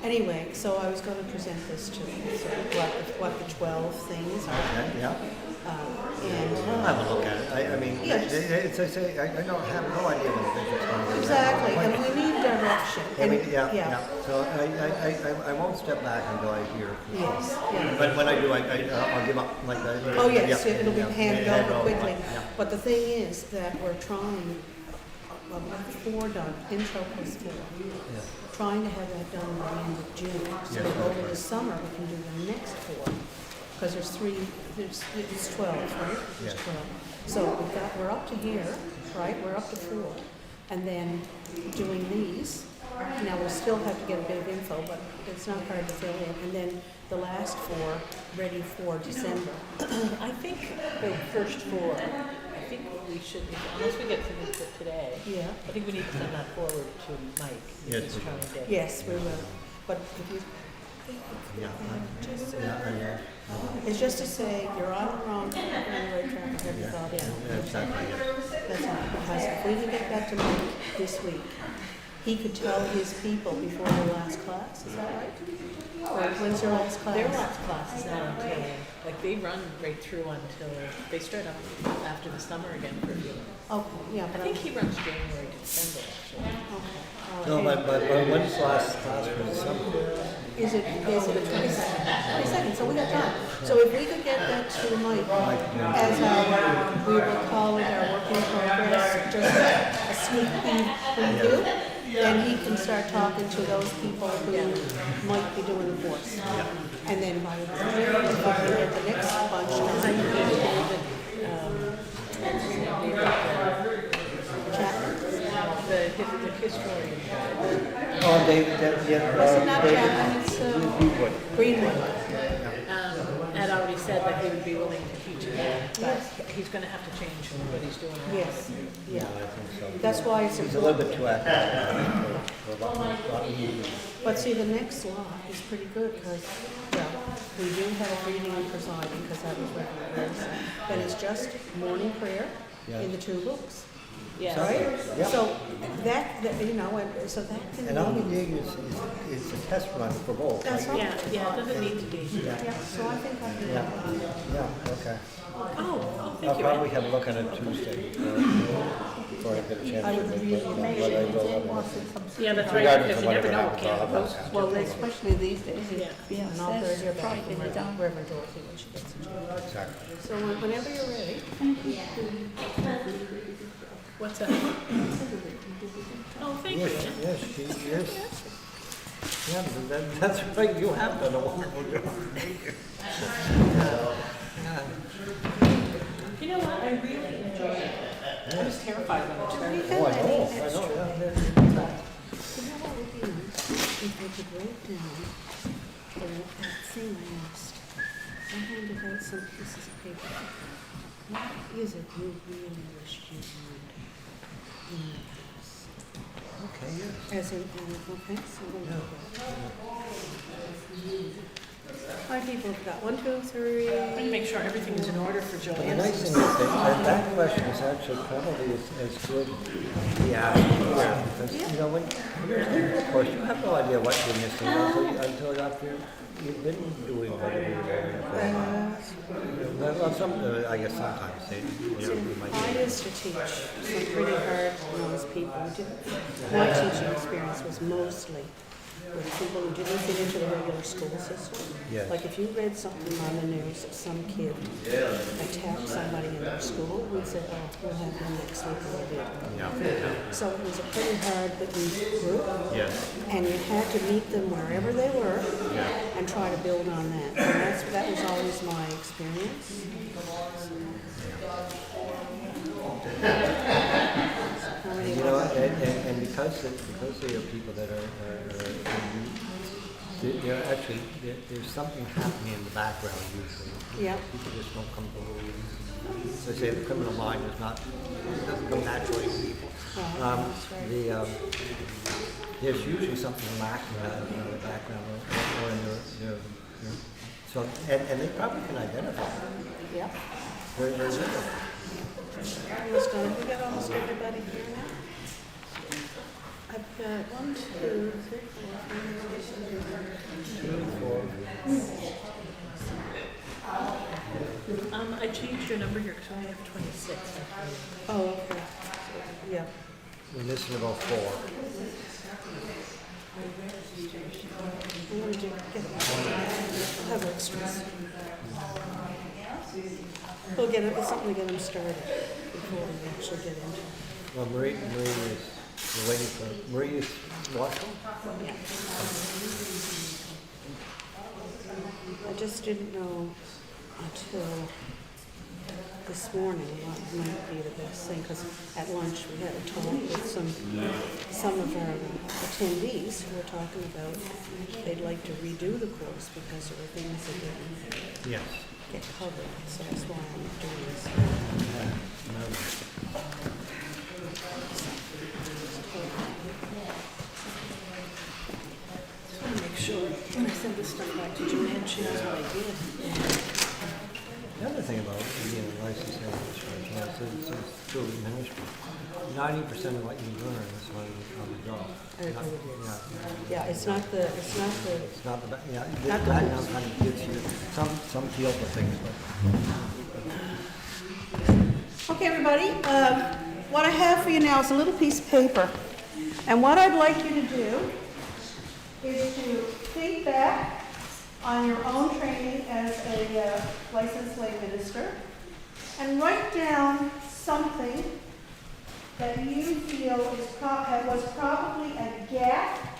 Anyway, so I was going to present this to them, so what the 12 things are. Okay, yeah. And I'll have a look at it. I mean, Yeah, it's, I say, I don't have no idea what the budget's going to be. exactly, and we need direction. I mean, And- yeah. So I won't step back until I hear. Yes, yeah. But when I do, I'll give up like that. Oh, yes, Yeah, it'll be yeah, handed hand over quickly. Yeah. But the thing is that we're trying, well, with 4 done, intro plus 4. Yeah. Trying to have that done by the end of June. So Yes, over right. the summer, we can do the next 4. Because it's 12, right? There's Yes. 12. So we're up to here, right? We're up to 4. And then doing these, now we'll still have to get a bit of info, but it's not hard to fill in. And then the last 4, ready for December. I think the first 4, I think we should, unless we get to this today, Yeah. I think we need to send that forward to Mike. if Yes, he's we trying to get. Yes, we will. But if you, Yeah, I know. it's just to say, you're on the wrong, you're on the right track, have you thought in? Yeah, exactly, yeah. That's all. Because if we can get that to Mike this week, he could tell his people before their last class, is that right? Or when's their last class? Their last class is not until, like, they run right through until, they start up after the summer again for a few months. Okay, yeah, I but think he runs January to December, actually. okay. No, but when's the last class for the summer? Is it the 22nd? 22nd, so we got time. So if we could get that to Mike as our, we will call it our work in progress, just a sneak preview, then he can start talking to those people who might be doing the course. And then by the time we get the next bunch, I think David, Chapman. the historian. Oh, David, yeah. Is it not Chapman, it's Greenwood. Greenwood. Had already said that he would be willing to teach again, but he's gonna have to change what he's doing. Yes, yeah. I think so. That's why it's He's a little important. bit too active for a lot of meetings. But see, the next lot is pretty good because, well, we do have reading and presiding because that was regular rules. Then it's just morning prayer in the 2 books, Yeah. right? Yeah. So that, you know, and so that can And all we be, dig is a test run for both. That's right? all. Yeah, it doesn't need to be. yeah, so I think I can Yeah, have that. yeah, okay. Oh, thank I'll you. probably have a look on it Tuesday before I get a chance I to would look really at appreciate what I will. Yeah, that's right, Regardless because of you never whatever know what happens, I'll can have post. that. Well, especially these days, Yeah. yeah, And I'll better hear that's back probably from done. Reverend Dorothy when she gets it. Exactly. So whenever you're ready. What's that? Oh, thank you. Yes, yes, she is. Yeah, but that's right, you have done a wonderful job. Yeah. You know what, I really enjoyed it. I was terrified when it started. Oh, I know, yeah. You know what would be nice if I could write down that thing I asked. I handed out some pieces of paper. What is it you really wish you learned in the past? Okay, yes. As in, okay, so we'll do that. Hi, people, we've got 1, 2, 3. I'm gonna make sure everything is in order for But the Joanne. nice thing is that question is actually probably as good, yeah, because, you know, when you're taking the course, you have no idea what you're missing until after you've been doing whatever you're doing. Well, I guess sometimes you might I be. used to teach some pretty hard-nosed people. My teaching experience was mostly with people who didn't fit into the regular school system. Yes. Like if you read something on the news, some kid attacked somebody in their school, we'd say, oh, we'll have him next week, and we did. Yeah. So it was a pretty hard bitten group. Yes. And you had to meet them wherever they were Yeah. and try to build on that. And that was always my experience. You know, and because they are people that are they're actually, there's something happening in the background usually. Yeah. People just don't come to believe. So say the criminal mind is not, doesn't come naturally to people. That's right. There's usually something lacking in the background or in their so, and they probably can identify it. Yeah. Very, very little. We got almost everybody here now. I've got 1, 2, 3, 4, 5, 6, 7, 8, I changed your number here because I only have 26. Oh, okay. Yeah. We're missing about 4. I'm gonna have extras. We'll get it, it's something to get them started before we actually get into it. Well, Marie is, we're waiting for, Marie is Marshall? I just didn't know until this morning what might be the best thing, because at lunch we had a talk with some of our attendees who were talking about they'd like to redo the course because there were things that didn't Yes. get covered, so that's why I'm doing this. Just want to make sure when I send this stuff back to Joanne, she knows what I did. The other thing about being a licensed administrator is it's through administration. 90% of what you learn is on the job. I agree with you. Yeah, Yeah, it's not the, it's not the, yeah, Not the that course. kind of gives you some feel for things, but Okay, everybody, what I have for you now is a little piece of paper. And what I'd like you to do is to think back on your own training as a licensed lay minister and write down something that you feel was probably a gap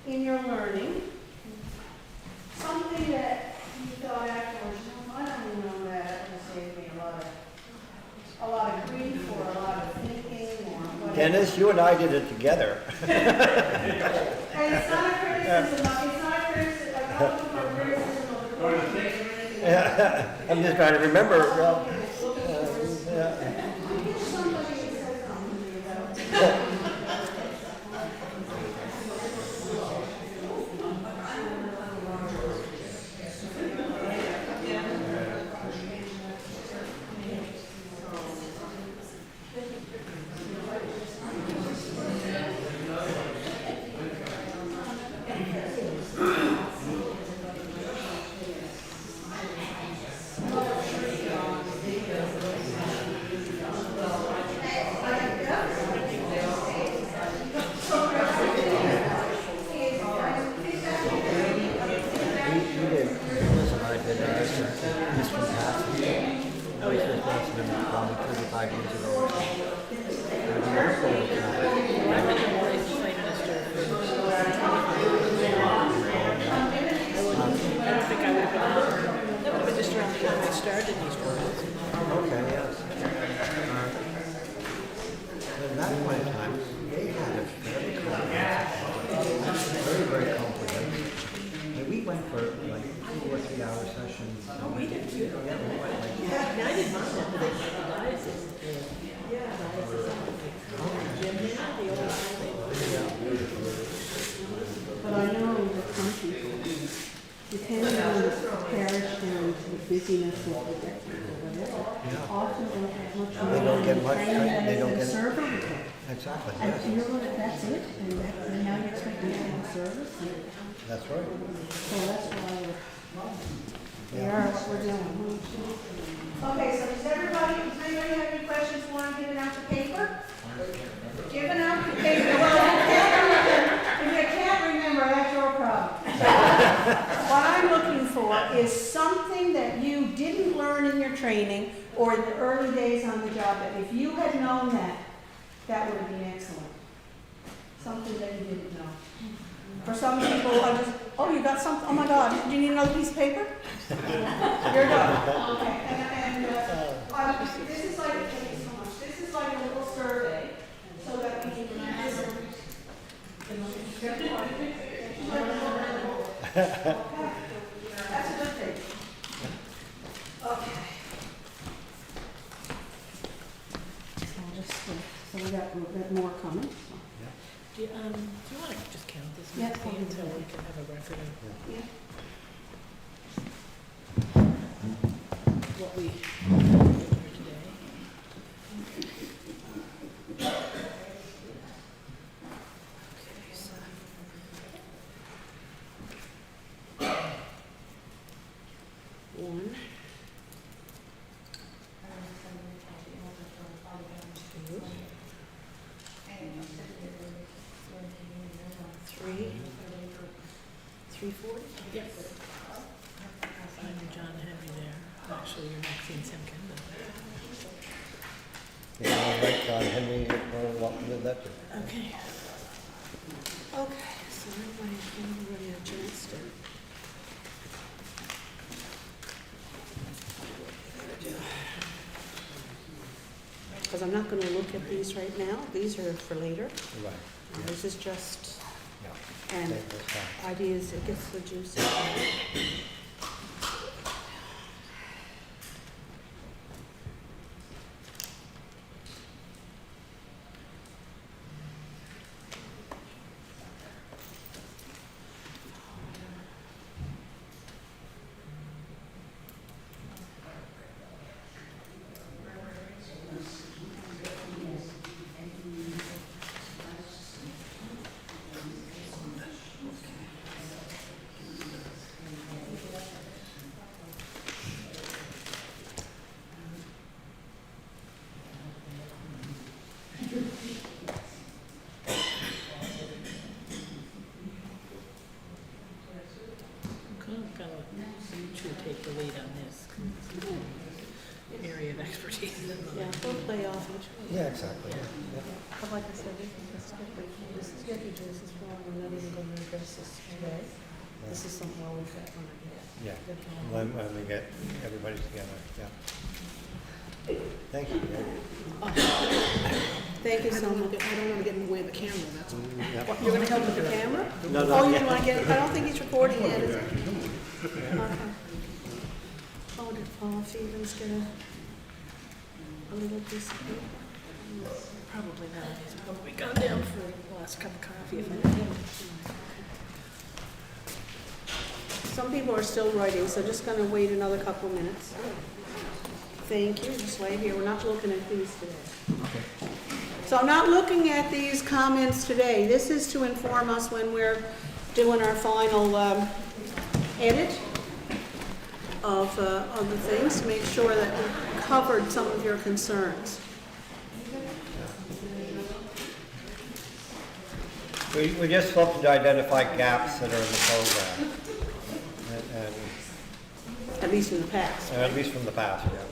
in your learning, something that you thought afterwards, I don't even know that will save me a lot of grief or a lot of thinking or whatever. Dennis, you and I did it together. And it's not a criticism, I'm not looking for criticism of the course or anything. Yeah, I'm just trying to remember. Get somebody to say something to me about it. But I know that some people, depending on the parish and the busyness of the rector or whatever, often don't have much more They don't get much training training, they than don't a get- server would get. Exactly, And yes. you're gonna, that's it, and now you expect to have a service, and That's right. so that's why we are what we're doing. Okay, so does anybody have any questions, want to give it out to paper? Giving out the paper, well, if you can't remember, that's your problem. What I'm looking for is something that you didn't learn in your training or in the early days on the job, that if you had known that, that would have been excellent. Something that you didn't know. For some people, I just, oh, you got something, oh my God, do you need another piece of paper? You're done. Okay, and this is like, thank you so much. This is like a little survey, so that we can That's a good thing. Okay. So I'll just, so we got a bit more coming. So. Do you want to just count this Yeah, next I'll do until that. we can have a record Yeah. of what we learned today? Okay, so. One. 3:40? Yep. Find your John Henry there. Actually, you're Maxine Simkin, but. If you want to write John Henry, you're more than welcome to that too. Okay. Okay, so everybody a chance to. Because I'm not gonna look at these right now, these are for later. Right. This is just, Yeah. and Take this time. ideas, it gets the juice. Kind of you two take the lead on this. Area of expertise. Yeah, we'll play off each other. Yeah, exactly. Yeah. But like I said, this is getting to, this is wrong, we're not even gonna address this today. This is something we'll look at when I get. Yeah. When we get everybody together, yeah. Thank you. Thank you so much. I don't want to get in the way of the camera, that's all. Yeah. What, you're gonna help with the camera? No, no, Oh, you yeah. wanna get, I don't think he's recording yet, is it? Okay. Oh, did Paul Stevens get a little piece of paper? Probably not. He's probably gone down for the last cup of coffee if I did. Some people are still writing, so just gonna wait another couple of minutes. Thank you, just wait here, we're not looking at these today. So I'm not looking at these comments today. This is to inform us when we're doing our final edit of the things, to make sure that we covered some of your concerns. We just hope to identify gaps that are in the program. And At least in the past. at least from the past, yeah.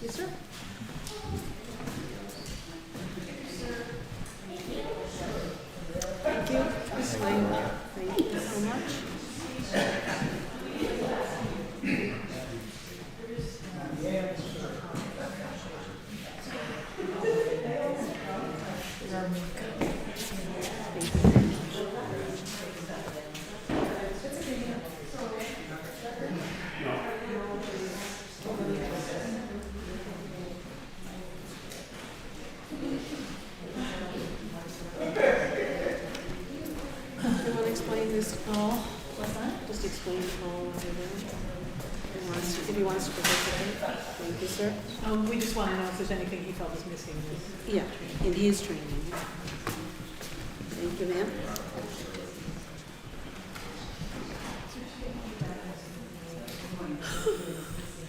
Yes, sir. Thank you. Thank you so much. You want to explain this to Paul? What's that? Just explain to Paul what you're doing. If he wants to participate. Thank you, sir. We just want to know if there's anything he felt was missing. Yeah, in his training. Thank you, ma'am.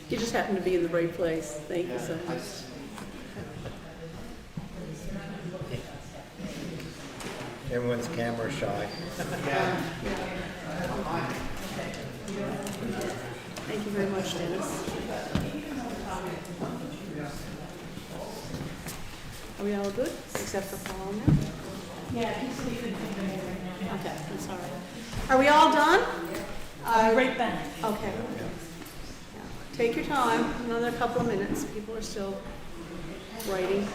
You just happen to be in the right place. Thank you so much. Everyone's camera shy. Thank you very much, Dennis. Are we all good, except for Paul now? Yeah, he said he couldn't think of anything right now. Okay, that's all right. Are we all done? Right back. Okay. Yeah. Take your time, another couple of minutes. People are still writing.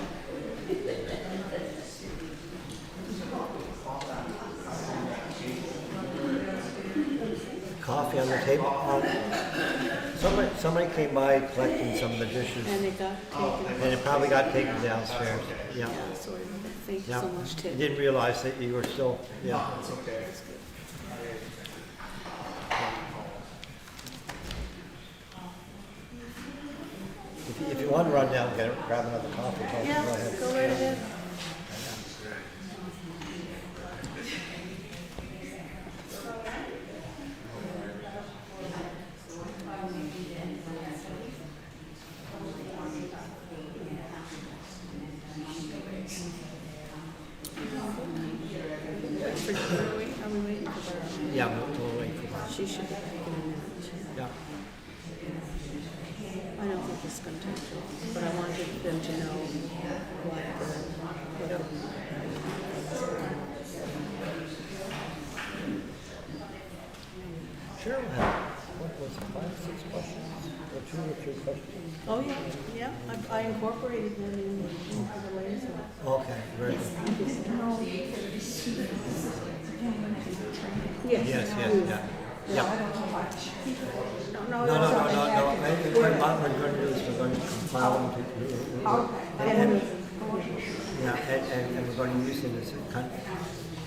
Coffee on the table. Somebody came by collecting some of the dishes, And it got taken. and it probably got taken downstairs. Yeah. Yeah, sort of. Thank you Yeah. so much, I Ted. didn't realize that you were still, yeah. That's good. If you want to run down and grab another coffee, go Yeah, ahead. go right ahead. for, are we waiting for Barbara? Yeah, we'll wait for that. She should be back in a minute. Yeah. I don't think it's gonna take too long, but I wanted them to know what Sure, we'll have, what was it, 5, 6 questions? Or 2 or 3 questions? Oh, yeah, I incorporated them into the latest one. Okay, very good. Yes. Yes, yeah. Yeah. No, No. I think what we're going to do is we're going to compile them to, and we're going to use them as a kind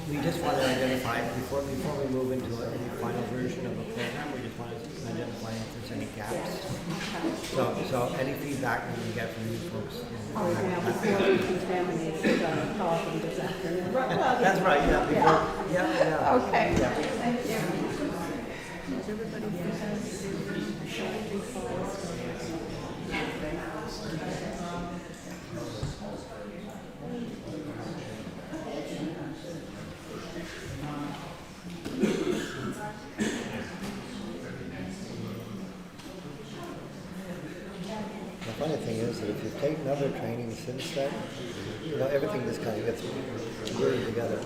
we just want to identify, before we move into a final version of a program, we just want to identify if there's any gaps. So any feedback we can get from you folks. Now, before we contaminate the talking this afternoon. That's right, yeah. Yeah. Okay. Yeah. Thank you. Does everybody The funny thing is that if you've taken other training since then, everything just kind of gets blurred together.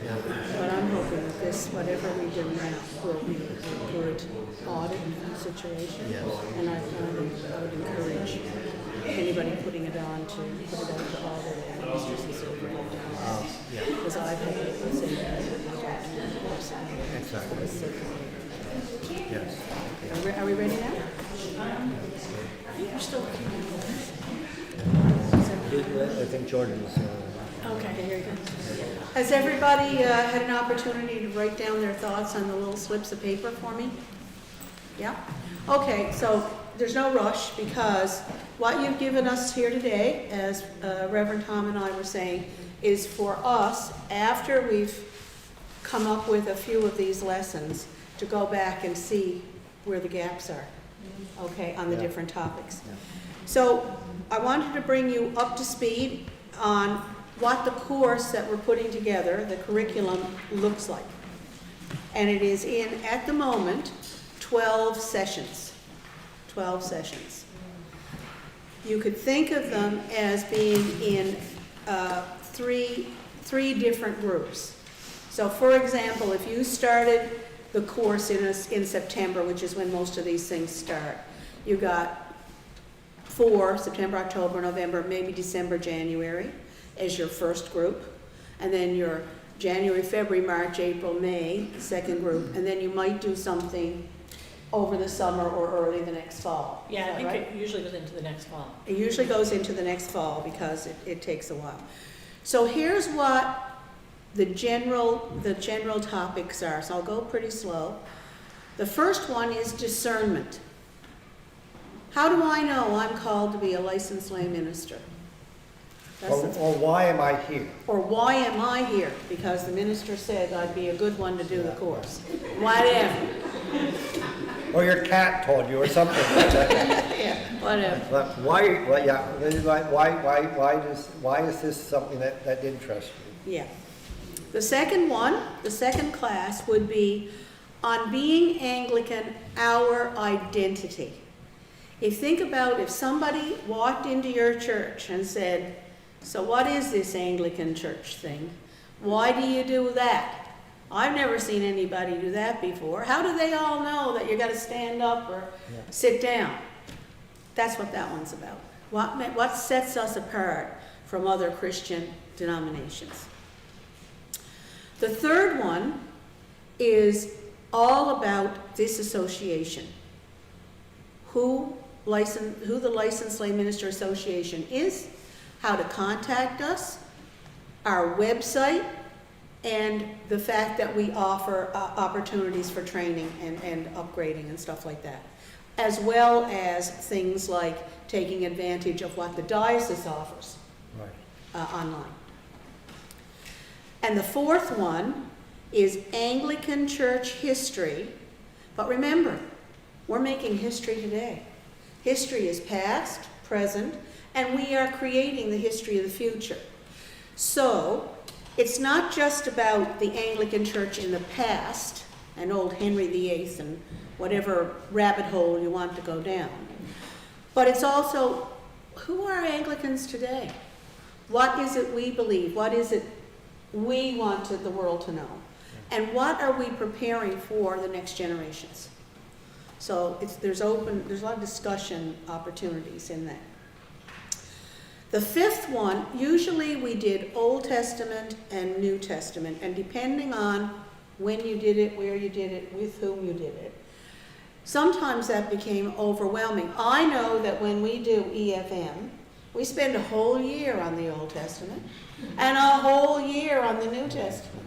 Yeah. But I'm hoping that this, whatever we do now, will be a good audit situation. Yes. And I would encourage anybody putting it on to put it out to audit and ministers and so forth. Yeah. Because I've had people say that of course. Exactly. Yes. Okay. Are we ready now? You're still. I think Jordan is. Okay, very good. Has everybody had an opportunity to write down their thoughts on the little slips of paper for me? Yeah? Okay, so there's no rush because what you've given us here today, as Reverend Tom and I were saying, is for us, after we've come up with a few of these lessons, to go back and see where the gaps are, okay, on the different topics. Yeah. So I wanted to bring you up to speed on what the course that we're putting together, the curriculum, looks like. And it is in, at the moment, 12 sessions. 12 sessions. You could think of them as being in three different groups. So for example, if you started the course in September, which is when most of these things start, you got 4, September, October, November, maybe December, January, as your first group, and then your January, February, March, April, May, second group, and then you might do something over the summer or early the next fall. Yeah, I think right? it usually goes into the next fall. It usually goes into the next fall because it takes a while. So here's what the general topics are. So I'll go pretty slow. The first one is discernment. How do I know I'm called to be a licensed lay minister? Or why am I here? Or why am I here? Because the minister said I'd be a good one to do the course. Whatever. Or your cat told you, or something like that. Yeah, whatever. But why? Well, yeah. Why is this something that interests you? Yeah. The second one, the second class would be on being Anglican, our identity. You think about if somebody walked into your church and said, so what is this Anglican church thing? Why do you do that? I've never seen anybody do that before. How do they all know that you got to stand up or sit down? That's what that one's about. What sets us apart from other Christian denominations? The third one is all about disassociation. Who the Licensed Lay Minister Association is, how to contact us, our website, and the fact that we offer opportunities for training and upgrading and stuff like that, as well as things like taking advantage of what the diocese offers online. And the fourth one is Anglican Church history, but remember, we're making history today. History is past, present, and we are creating the history of the future. So, it's not just about the Anglican Church in the past and old Henry VIII and whatever rabbit hole you want to go down, but it's also, who are Anglicans today? What is it we believe? What is it we want the world to know? And what are we preparing for the next generations? So there's a lot of discussion opportunities in that. The fifth one, usually we did Old Testament and New Testament, and depending on when you did it, where you did it, with whom you did it, sometimes that became overwhelming. I know that when we do EFM, we spend a whole year on the Old Testament and a whole year on the New Testament.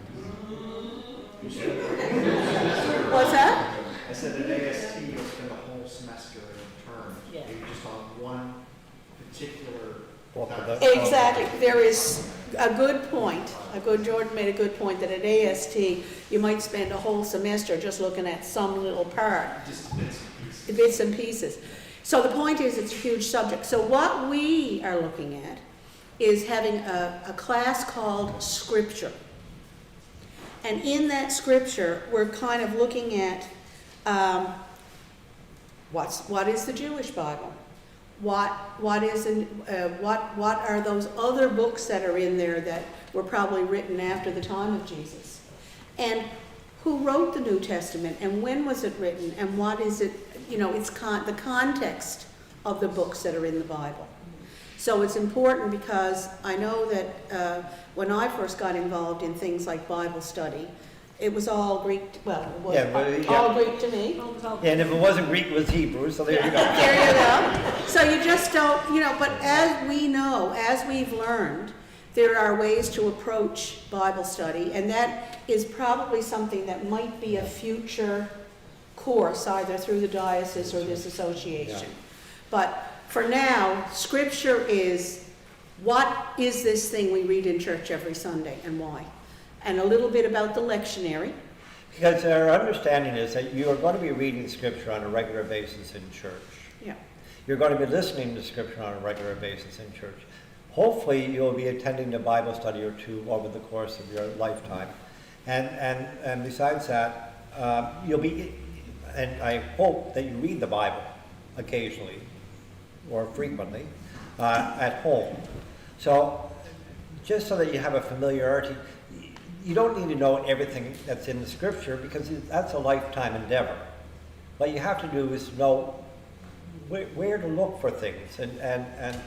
What's that? I said at AST you'll spend a whole semester in a term. Yeah. Maybe just on one particular. Exactly. There is a good point. Jordan made a good point that at AST you might spend a whole semester just looking at some little part. Just bits and pieces. Bits and pieces. So the point is, it's a huge subject. So what we are looking at is having a class called Scripture. And in that Scripture, we're kind of looking at what is the Jewish Bible? What are those other books that are in there that were probably written after the time of Jesus? And who wrote the New Testament, and when was it written, and what is it, it's the context of the books that are in the Bible. So it's important because I know that when I first got involved in things like Bible study, it was all Greek, well, it was all Greek to me. Yeah, and if it wasn't Greek, it was Hebrew, so there you go. There you go. So you just don't, but as we know, as we've learned, there are ways to approach Bible study, and that is probably something that might be a future course, either through the diocese or this association. Yeah. But for now, Scripture is, what is this thing we read in church every Sunday and why? And a little bit about the lectionary. Because our understanding is that you are going to be reading Scripture on a regular basis in church. Yeah. You're going to be listening to Scripture on a regular basis in church. Hopefully, you'll be attending a Bible study or two over the course of your lifetime. And besides that, you'll be, and I hope that you read the Bible occasionally or frequently at home. So, just so that you have a familiarity, you don't need to know everything that's in the Scripture because that's a lifetime endeavor. What you have to do is know where to look for things and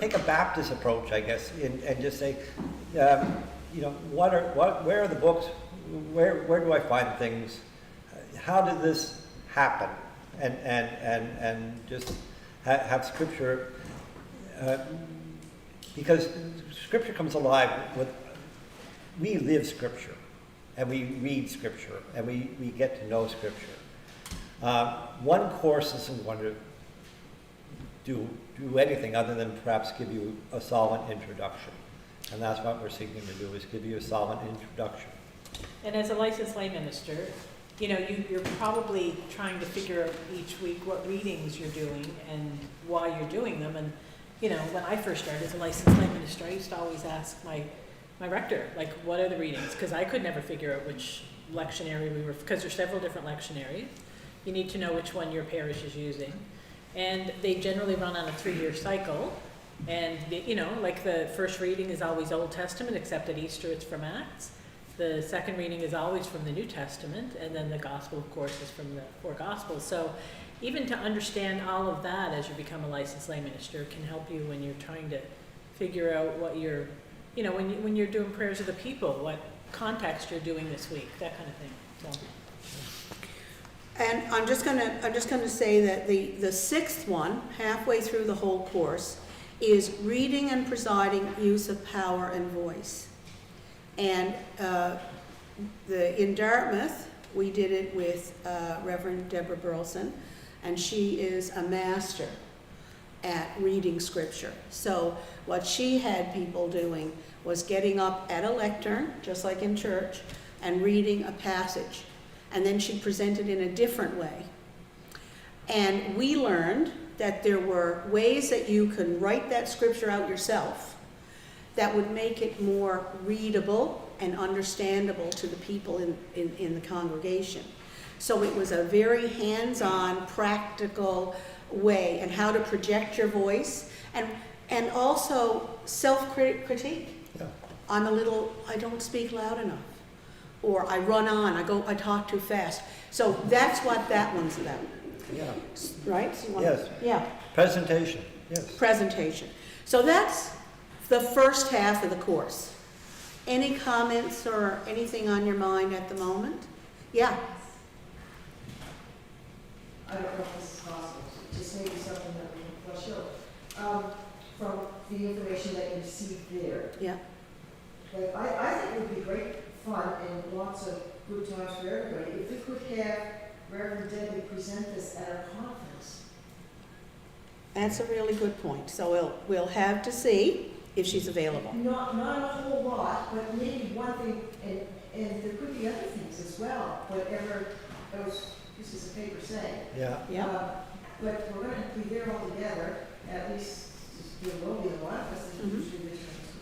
take a Baptist approach, I guess, and just say, where are the books? Where do I find things? How did this happen? And just have Scripture, because Scripture comes alive with. We live Scripture, and we read Scripture, and we get to know Scripture. One course isn't going to do anything other than perhaps give you a solid introduction. And that's what we're seeking to do, is give you a solid introduction. And as a licensed lay minister, you're probably trying to figure out each week what readings you're doing and why you're doing them. And, when I first started as a licensed lay minister, I used to always ask my rector, like, what are the readings? Because I could never figure out which lectionary we were, because there's several different lectionaries. You need to know which one your parish is using. And they generally run on a 3-year cycle. And, like the first reading is always Old Testament, except at Easter it's from Acts. The second reading is always from the New Testament, and then the Gospel, of course, is from the 4 Gospels. So even to understand all of that as you become a licensed lay minister can help you when you're trying to figure out what you're, when you're doing prayers of the people, what context you're doing this week, that kind of thing. So. And I'm just gonna say that the sixth one, halfway through the whole course, is reading and presiding, use of power and voice. And in Dartmouth, we did it with Reverend Deborah Burleson, and she is a master at reading Scripture. So what she had people doing was getting up at a lectern, just like in church, and reading a passage. And then she presented in a different way. And we learned that there were ways that you can write that Scripture out yourself that would make it more readable and understandable to the people in the congregation. So it was a very hands-on, practical way, and how to project your voice, and also self-critique. Yeah. I don't speak loud enough, or I run on, I talk too fast. So that's what that one's about, Yeah. right? So you want- Yes. Yeah, Presentation, yes. presentation. So that's the first half of the course. Any comments or anything on your mind at the moment? Yeah, I don't know if this is possible, just maybe something that we can flush out. From the information that you received there, yeah, like, I think it would be great fun and lots of good times for everybody if we could have Reverend Debbie present this at our conference. that's a really good point. So we'll have to see if she's available. Not a whole lot, but maybe one thing, and there could be other things as well, whatever those pieces of paper say. Yeah. Yeah, But we're gonna be there all together, at least, there will be a lot of us, and Mhm. usually there's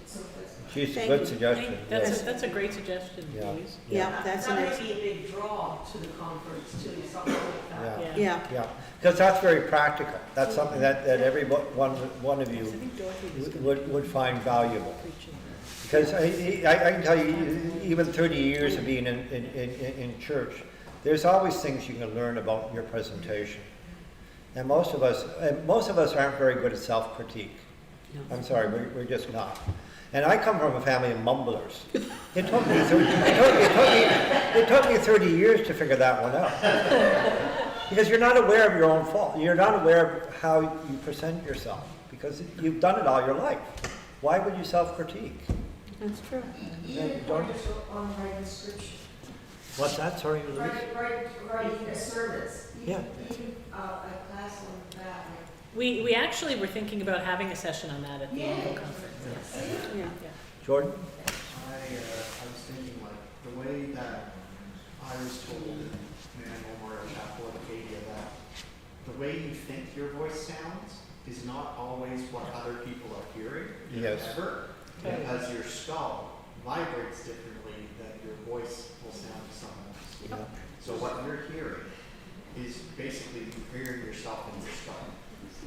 so that's. She's a Thank good you. suggestion. That's yes. that's a great suggestion, Yeah. Louise. yeah, that's an That ex- may be a big draw to the conference too, something like that. Yeah. yeah, Yeah, because that's very practical. That's something that every one of I you think Dorothy was would find valuable. preaching. Because I can tell you, even 30 years of being in church, there's always things you can learn about your presentation. And most of us aren't very good at self-critique. I'm sorry, we're just not. And I come from a family of mumblers. It took me 30 years to figure that one out. Because you're not aware of your own fault. You're not aware of how you present yourself. Because you've done it all your life. Why would you self-critique? that's true. Even if we're just on writing scripture, What's that? Sorry, Louise? writing a service, Yeah. even a class on that. We actually were thinking about having a session on that at the annual conference. Yes. Yeah. Jordan? I was thinking like, the way that I was told in Manual Memorial Chapel at Acadia that the way you think your voice sounds is not always what other people are hearing. Yes. Ever. Okay. Because your skull vibrates differently than your voice will sound to someone else. Yeah. So what you're hearing is basically you hearing yourself in the skull.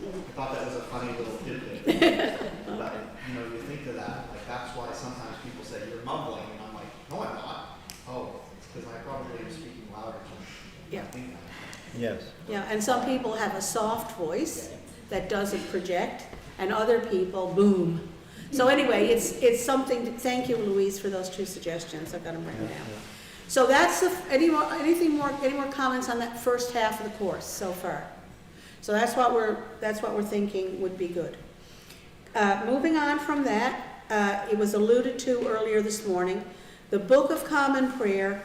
I thought that was a funny little tidbit. But, you know, you think of that, like that's why sometimes people say you're mumbling, and I'm like, no, I'm not. Oh, it's because I probably am speaking louder than Yeah. I think I am. Yes. Yeah, and some people have a soft voice that doesn't project, and other people, boom. So anyway, it's something, thank you, Louise, for those two suggestions. I've got them written down. So that's any more comments on that first half of the course so far? So that's what we're thinking would be good. Moving on from that, it was alluded to earlier this morning, the Book of Common Prayer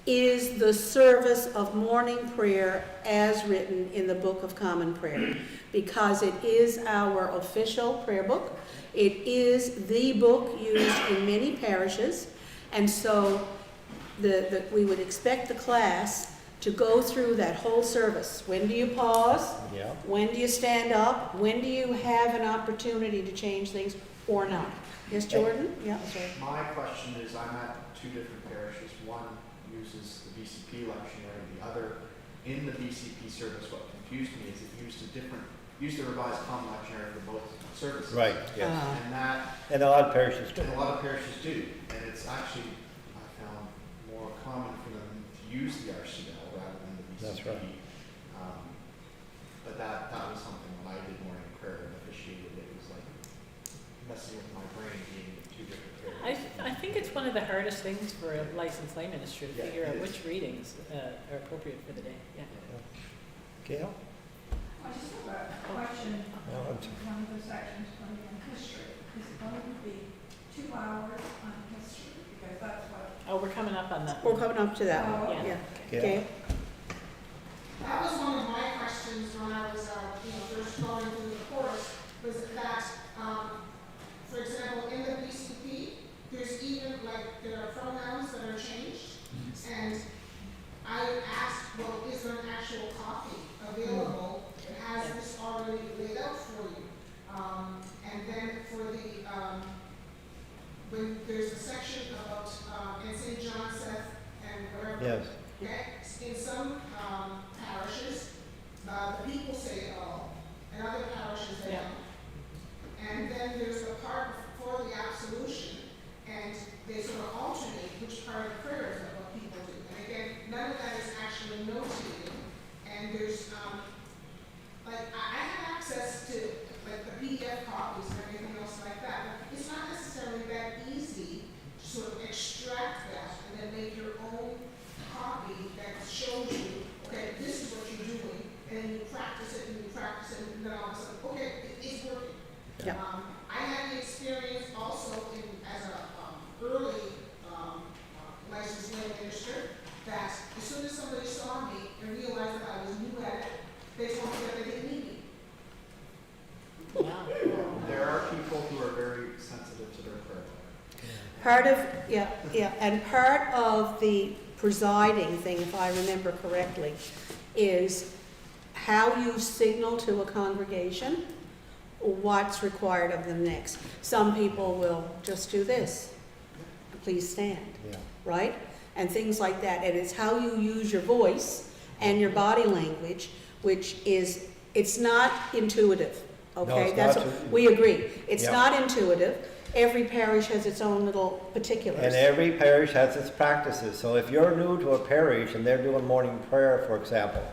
is the service of morning prayer as written in the Book of Common Prayer, because it is our official prayer book. It is the book used in many parishes, and so we would expect the class to go through that whole service. When do you pause? Yeah. When do you stand up? When do you have an opportunity to change things or not? Yes, Jordan? Yeah, sorry. My question is, I'm at two different parishes. One uses the BCP lectionary, the other, in the BCP service, what confused me is it used the revised common lectionary for both services. Right, yes. And that, And a lot of parishes do. and a lot of parishes do, and it's actually, I found, more common for them to use the RCL rather than the BCP. That's right. But that was something when I did morning prayer and officiated, it was like messing with my brain being in two different parishes. I think it's one of the hardest things for a licensed lay minister to Yeah, figure out it is. which readings are appropriate for the day. Yeah. Gail? I just have a question No, I'm on one of the sections going on history. Is it going to be 2 hours on history? Because that's what. Oh, we're coming up on that. We're coming up to that one. Yeah. Yeah. Gail? Okay. That was one of my questions when I was, first going through the course, was that, for example, in the BCP, there's even, there are pronouns that are changed, and I asked, well, is there an actual copy available that has this already laid out for you? And then for the Yes. Okay? In some parishes, the people say it all, and other parishes they Yeah. don't. And then there's the part before the absolution, and they sort of alternate which part of the prayer is what people do. And again, none of that is actually notated. And there's, like, I have access to, like, the PDF copies and everything else like that, but it's not necessarily that easy to sort of extract that and then make your own copy that shows you, okay, this is what you're doing, and then you practice it and you practice it, and then all of a sudden, okay, it's working. Yeah. I had the experience also as a early licensed lay minister that as soon as somebody saw me and realized that I was new at it, they told me that they didn't need me. Wow. There are people who are very sensitive to their prayer. Part of, and part of the presiding thing, if I remember correctly, is how you signal to a congregation what's required of them next. Some people will just do this, please stand, Yeah. right? And things like that. And it's how you use your voice and your body language, which is, it's not intuitive, okay? it's That's not what, we agree. It's Yeah. not intuitive. Every parish has its own little particulars. And every parish has its practices. So if you're new to a parish and they're doing morning prayer, for example,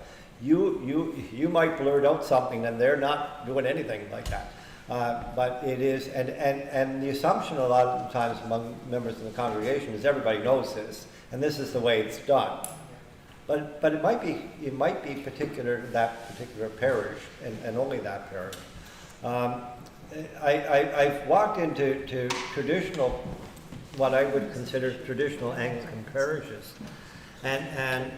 you might blurt out something and they're not doing anything like that. But it is, and the assumption a lot of times among members of the congregation is everybody knows this, and this is the way it's done. But it might be particular to that particular parish and only that parish. I've walked into traditional, what I would consider traditional Anglican parishes, and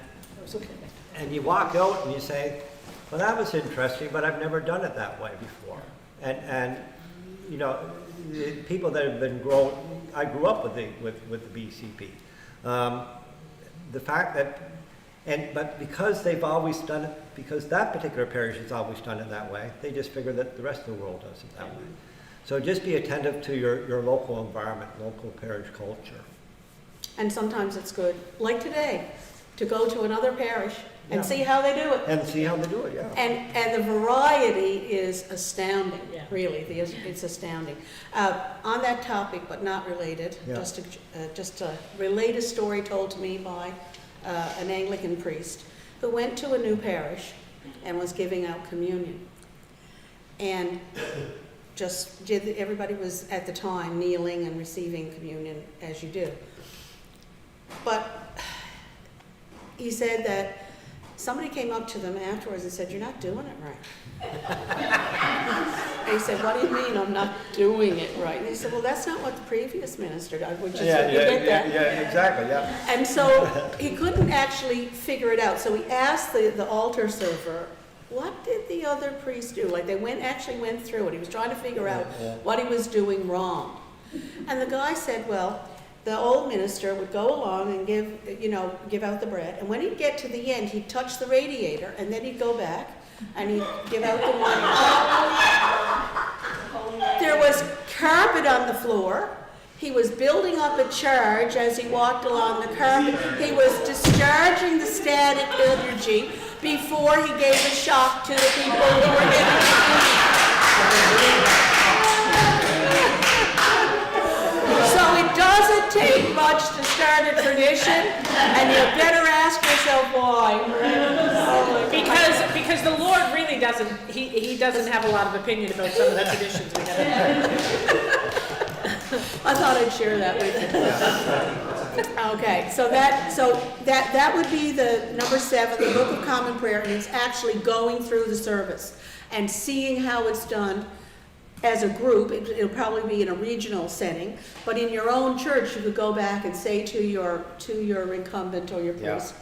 you walk out and you say, well, that was interesting, but I've never done it that way before. And you know, the people that have been grown, I grew up with the BCP. The fact that, but because they've always done it, because that particular parish has always done it that way, they just figure that the rest of the world does it that way. So just be attentive to your local environment, local parish culture. And sometimes it's good, like today, to go to another parish and Yeah. see how they do it. And see how they do it, yeah. And the variety is astounding, Yeah. really, it's astounding. On that topic, but not related, Yeah. just to relate a story told to me by an Anglican priest who went to a new parish and was giving out communion. And everybody was at the time kneeling and receiving communion as you do. But he said that somebody came up to them afterwards and said, "You're not doing it right." And he said, "What do you mean I'm not doing it right?" And he said, "Well, that's not what the previous minister did." Which is, you get that? Yeah, exactly, yeah. And so he couldn't actually figure it out. So he asked the altar server, "What did the other priest do?" Like they actually went through it. He was trying to figure out what he was doing wrong. And the guy said, "Well, the old minister would go along and give out the bread. And when he'd get to the end, he'd touch the radiator, and then he'd go back and he'd give out the wine." There was carpet on the floor. He was building up a charge as he walked along the carpet. He was discharging the static energy before he gave a shock to the people who were getting So it doesn't take much to start a tradition, and you better ask yourself why. Because the Lord really doesn't, he doesn't have a lot of opinion about some of the traditions we have. I thought I'd share that with you. Okay, so that would be the number 7, the Book of Common Prayer, and it's actually going through the service and seeing how it's done as a group. It'll probably be in a regional setting, but in your own church, you could go back and say to your incumbent or your priest,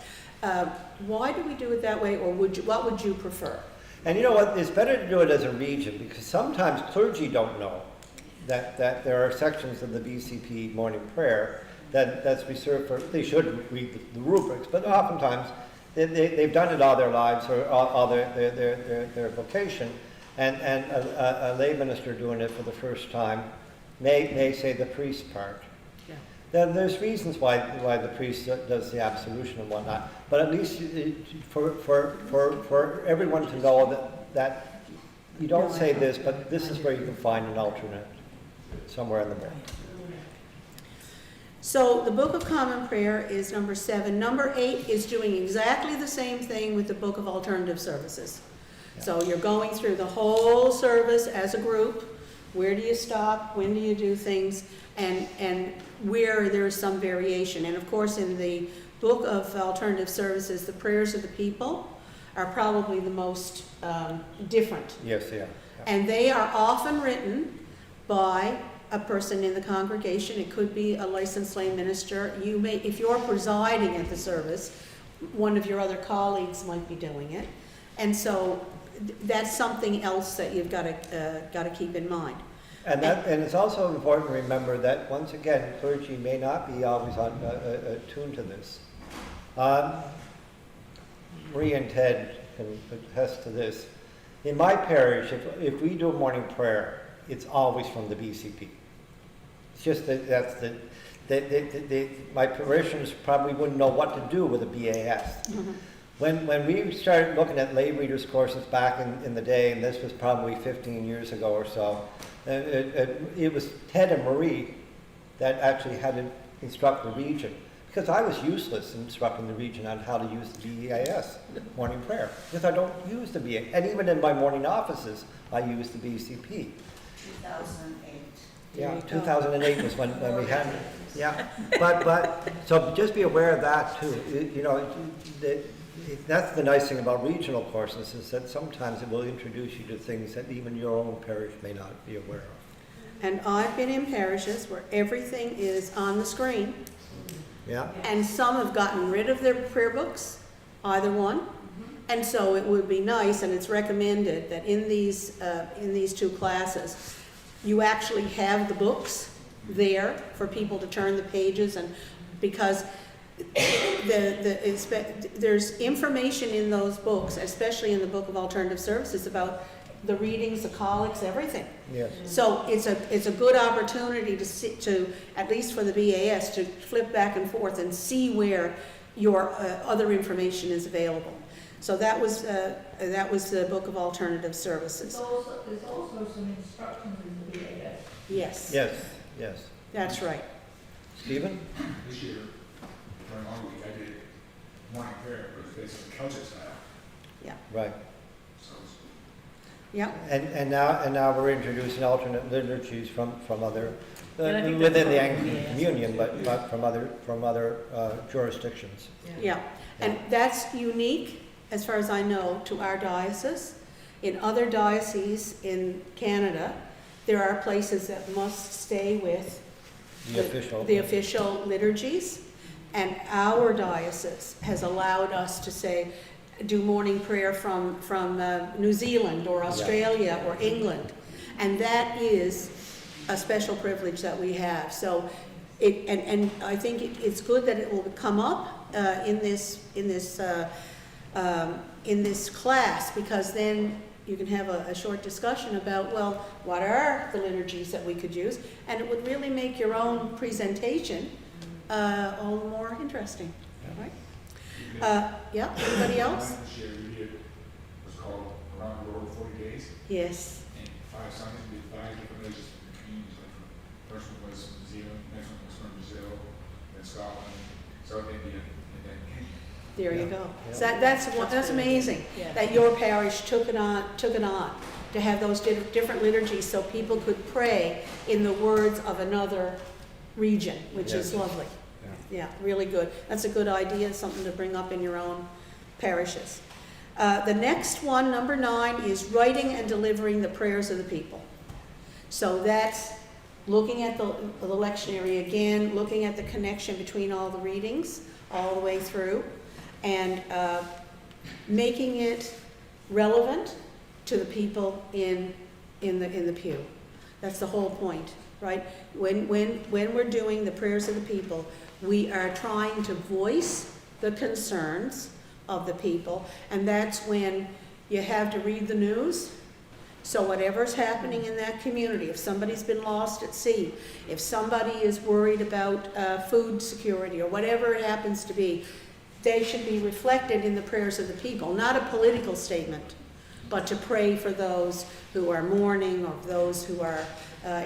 why do we do it that way, or what would you prefer? And you know what, it's better to do it as a region, because sometimes clergy don't know that there are sections of the BCP morning prayer that's reserved for, they should read the rubrics, but oftentimes they've done it all their lives or all their vocation, and a lay minister doing it for the first time may say the priest part. Yeah. There's reasons why the priest does the absolution and whatnot, but at least for everyone to know that you don't say this, but this is where you can find an alternate somewhere in the book. So the Book of Common Prayer is number 7. Number 8 is doing exactly the same thing with the Book of Alternative Services. So you're going through the whole service as a group. Where do you stop? When do you do things? And where there's some variation. And of course, in the Book of Alternative Services, the prayers of the people are probably the most different. Yes, yeah. And they are often written by a person in the congregation. It could be a licensed lay minister. You may, if you're presiding at the service, one of your other colleagues might be doing it. And so that's something else that you've got to keep in mind. And it's also important to remember that, once again, clergy may not be always attuned to this. Marie and Ted can attest to this. In my parish, if we do a morning prayer, it's always from the BCP. It's just my parishioners probably wouldn't know what to do with a BAS. Mm-hmm. When we started looking at lay readers courses back in the day, and this was probably 15 years ago or so, it was Ted and Marie that actually had to instruct the region, because I was useless in instructing the region on how to use the BEAS, morning prayer, because I don't use the BEAS. And even in my morning offices, I use the BCP. 2008. Yeah, 2008 was when we had it. Yeah, but so just be aware of that too. You know, that's the nice thing about regional courses, is that sometimes it will introduce you to things that even your own parish may not be aware of. And I've been in parishes where everything is on the screen. Yeah. And some have gotten rid of their prayer books, either one. And so it would be nice, and it's recommended, that in these 2 classes, you actually have the books there for people to turn the pages, and because there's information in those books, especially in the Book of Alternative Services, about the readings, the collects, everything. Yes. So it's a good opportunity to at least for the BAS, to flip back and forth and see where your other information is available. So that was the Book of Alternative Services. There's also some instructions in the BAS. Yes. Yes. That's right. Stephen? This year, during our week, I did morning prayer, but it's basically Celtic style. Yeah. Right. So it's Yeah. And now we're introducing alternate liturgies from other And I think within that's the what Anglican BAS Communion, but from other jurisdictions. Yeah. And that's unique, as far as I know, to our diocese. In other dioceses in Canada, there are places that must stay with the official liturgies, and our diocese has allowed us to say, do morning prayer from New Zealand or Australia or England, and that is a special privilege that we have. So and I think it's good that it will come up in this class, because then you can have a short discussion about, well, what are the liturgies that we could use, and it would really make your own presentation all the more interesting, right? Yeah, anybody else? This year we did what's called Around the World 40 Days. Yes. And 5 Sundays, we did 5 different religions from the communities. Like first one was from New Zealand, next one was from Brazil, then Scotland, South India, and then Kenya. There you go. Yeah. So that's amazing, Yeah. that your parish took it on to have those different liturgies, so people could pray in the words of another region, which is lovely. Yeah, really good. That's a good idea, something to bring up in your own parishes. The next one, number 9, is writing and delivering the prayers of the people. So that's looking at the lectionary again, looking at the connection between all the readings all the way through, and making it relevant to the people in the pew. That's the whole point, right? When we're doing the prayers of the people, we are trying to voice the concerns of the people, and that's when you have to read the news, So whatever's happening in that community, if somebody's been lost at sea, if somebody is worried about food security or whatever it happens to be, they should be reflected in the prayers of the people, not a political statement, but to pray for those who are mourning or those who are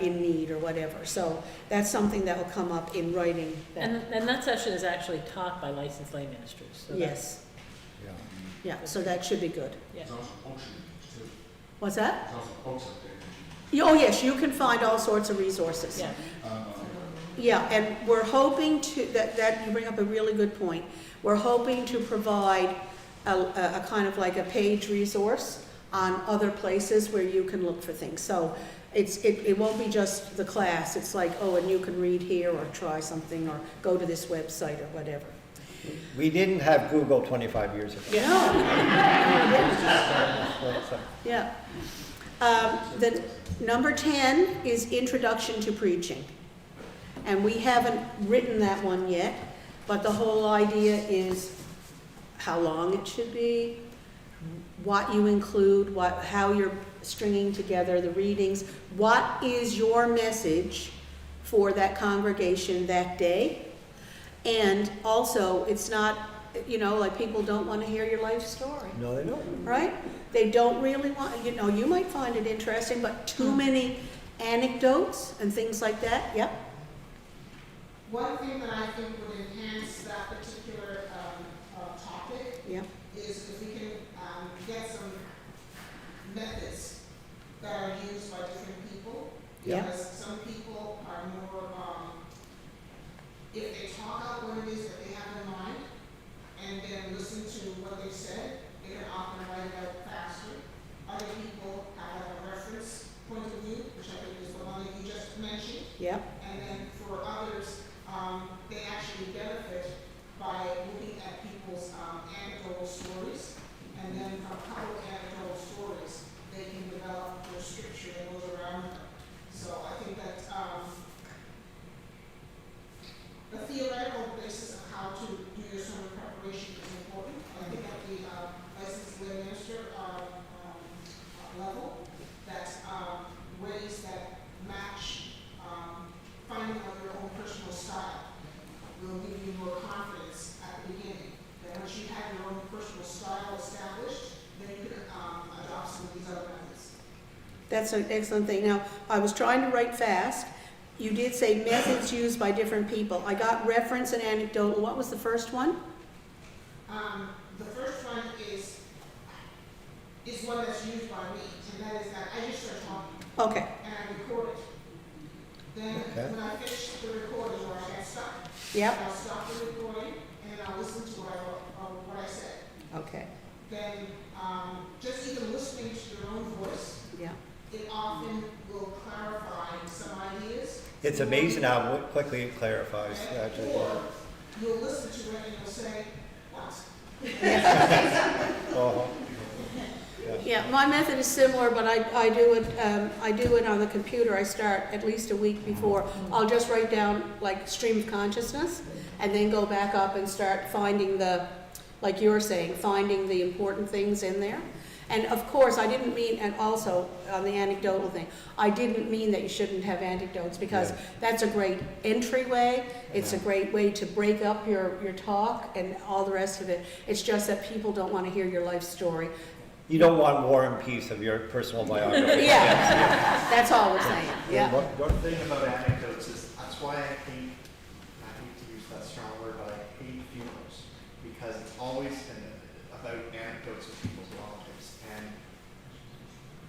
in need or whatever. So that's something that will come up in writing. And that session is actually taught by licensed lay ministers. So Yes, Yeah. yeah, so that should be good. Yeah. There's also books too. What's that? There's also books up there. Oh, yes, you can find all sorts of resources. Yeah. Yeah, and we're hoping to, that you bring up a really good point. We're hoping to provide a kind of like a page resource on other places where you can look for things. So it won't be just the class. It's like, oh, and you can read here or try something or go to this website or whatever. We didn't have Google 25 years ago. Yeah. So- Yeah. The number 10 is introduction to preaching. And we haven't written that one yet, but the whole idea is how long it should be, what you include, how you're stringing together the readings, what is your message for that congregation that day. And also, it's not, like people don't want to hear your life story. No, they don't. Right? They don't really want, you might find it interesting, but too many anecdotes and things like that. Yep. One thing that I think would enhance that particular topic Yep. is if we can get some methods that are used by different people. Yeah. Because some people are more, if they talk out what it is that they have in mind and then listen to what they said, they can often write it out faster. Other people have a reference point of view, which I think is the one that you just mentioned. Yep. And then for others, they actually benefit by looking at people's anecdotal stories. And then from a couple of anecdotal stories, they can develop their scripture that goes around them. So I think that the theoretical basis of how to do your sermon preparation is important. I think at the licensed lay minister level, that ways that match finding out your own personal style will give you more confidence at the beginning. That once you have your own personal style established, then you can adopt some of these other methods. That's an excellent thing. Now, I was trying to write fast. You did say methods used by different people. I got reference and anecdotal. What was the first one? The first one is one that's used by me, and that is that I just start talking Okay. and I record it. Then Okay. when I finish the recording or I get stuck, Yep. I'll stop the recording and I'll listen to what I said. Okay. Then just even listening to your own voice, Yeah. it often will clarify some ideas. It's amazing how quickly it clarifies. Okay? Actually. Or you'll listen to it and you'll say, what? Uh-huh. Yeah, my method is similar, but I do it on the computer. I start at least a week before. I'll just write down like stream of consciousness and then go back up and start finding like you were saying, finding the important things in there. And of course, I didn't mean, and also on the anecdotal thing, I didn't mean that you shouldn't have anecdotes because Yeah. that's a great entryway. It's a great way to break up your talk and all the rest of it. It's just that people don't want to hear your life story. You don't want War and Peace of your personal biography. Yeah, that's all we're saying, yeah. One thing about anecdotes is, that's why I hate to use that strong word, but I hate funerals, because it's always about anecdotes of people's lives, and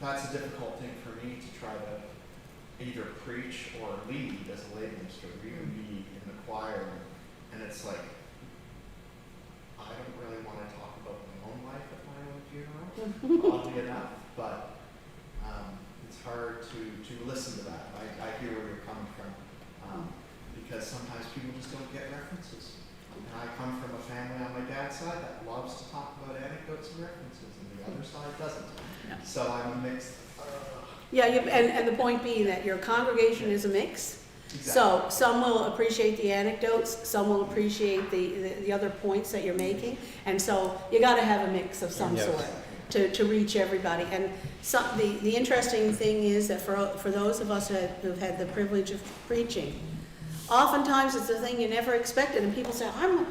that's a difficult thing for me to try to either preach or lead as a lay minister, or even be in the choir, and it's like, I don't really want to talk about my own life at my own funeral, oddly enough, but it's hard to listen to that. I hear where you're coming from, because sometimes people just don't get references. And I come from a family on my dad's side that loves to talk about anecdotes and references, and the other side doesn't. Yeah. So I'm a mixed. Yeah, and the point being that your congregation is a mix. So some will appreciate the anecdotes, some will appreciate the other points that you're making, and so you got to have a mix of some Yes. sort to reach everybody. And the interesting thing is that for those of us who've had the privilege of preaching, oftentimes it's a thing you never expected, and people say, I'm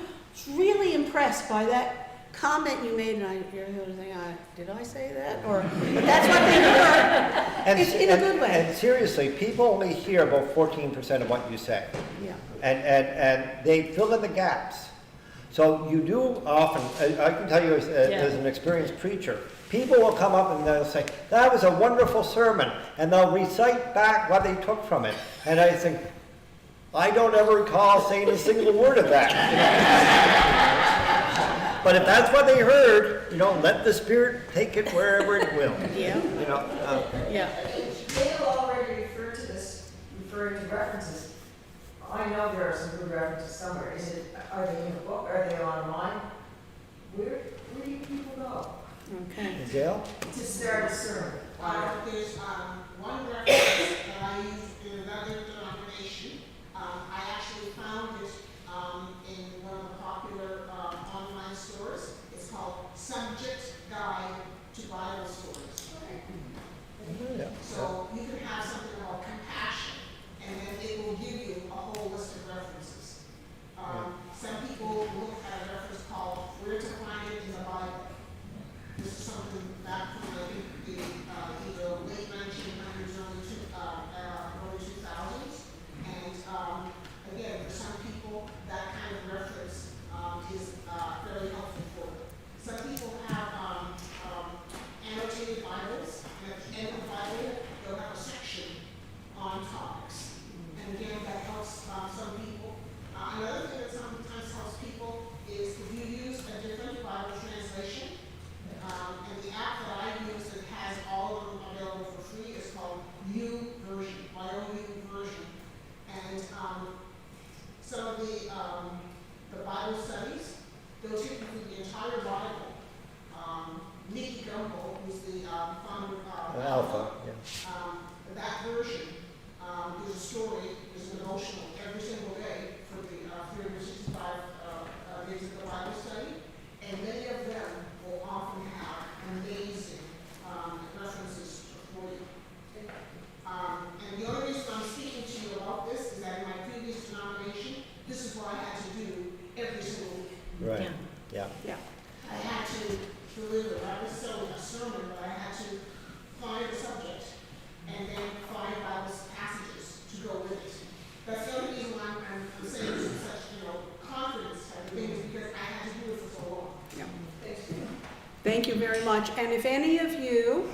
really impressed by that comment you made, and I hear the thing, did I say that? Or, but that's what they heard. It's in a good way. And seriously, people only hear about 14% of what you say. Yeah. And they fill in the gaps. So you do often, I can tell you as an experienced preacher, people will come up and they'll say, that was a wonderful sermon, and they'll recite back what they took from it. And I think, I don't ever recall saying a single word of that. But if that's what they heard, let the Spirit take it wherever it will. Yeah. Yeah. Dale already referred to this, referring to references. I know there are some good references somewhere. Are they in the book? Are they online? Where do you people go? Okay. Gail? To start a sermon. There's one reference that I used in another denomination. I actually found it in one of the popular online stores. It's called Subject Guide to Bible Stories. Yeah. So you can have something called compassion, and then it will give you a whole list of references. Some people look at a reference called Where to Find It in the Bible. This is something back from, I think, the either late 1900s, early 2000s. And again, for some people, that kind of reference is fairly helpful for them. Some people have annotated Bibles, and at the end of the Bible, they'll have a section on topics. And again, that helps some people. Another thing that sometimes helps people is if you use a different Bible translation, and the app that I use that has all of them available for free is called U Version, YOU Version. And some of the Bible studies, they'll take you through the entire Bible. Nikki Gumbel, who's the founder of Alpha. Yeah. That version is a story, is an devotional every single day for the 365 days of the Bible study. And many of them will often have amazing references for you. And the only reason I'm speaking to you about this is that in my previous denomination, this is what I had to do every single week. Right. Yeah. I had to deliver, not necessarily a sermon, but I had to find a subject and then find Bible passages to go with it. That's the only reason why I'm saying this in such, confidence type of things, because I had to do it for so long. Yeah. Thank you very much. And if any of you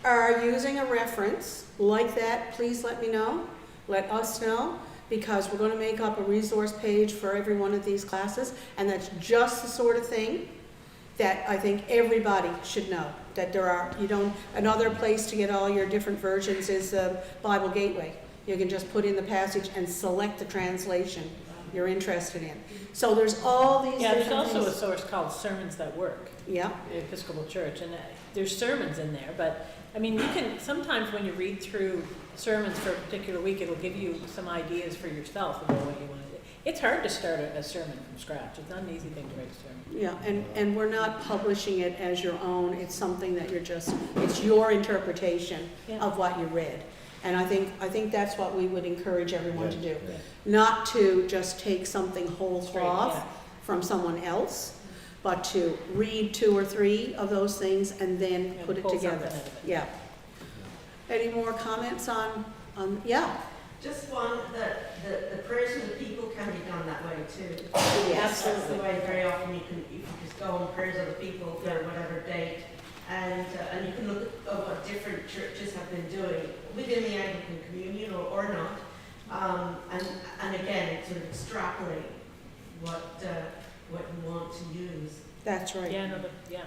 are using a reference like that, please let me know. Let us know, because we're going to make up a resource page for every one of these classes, and that's just the sort of thing that I think everybody should know. That another place to get all your different versions is Bible Gateway. You can just put in the passage and select the translation you're interested in. So there's all these Yeah, there's different also a things. source called Sermons That Work. Yeah. The Episcopal Church, and there's sermons in there, but I mean, you can, sometimes when you read through sermons for a particular week, it'll give you some ideas for yourself about what you want to do. It's hard to start a sermon from scratch. It's not an easy thing to write a sermon. Yeah, and we're not publishing it as your own. It's something that it's your interpretation of what you read. And I think that's what we would encourage everyone to do. Yeah. Not to just take something whole Straight, cloth yeah. from someone else, but to read 2 or 3 of those things and then And put it pull together. something out of it. Yeah. Any more comments on yeah? Just one, that the prayers for the people can be done that way too. Yes. That's the way very often you can just go on prayers of the people for whatever date. And you can look at what different churches have been doing within the Anglican communion or not. And again, sort of extrapolate what you want to use. That's right. Yeah,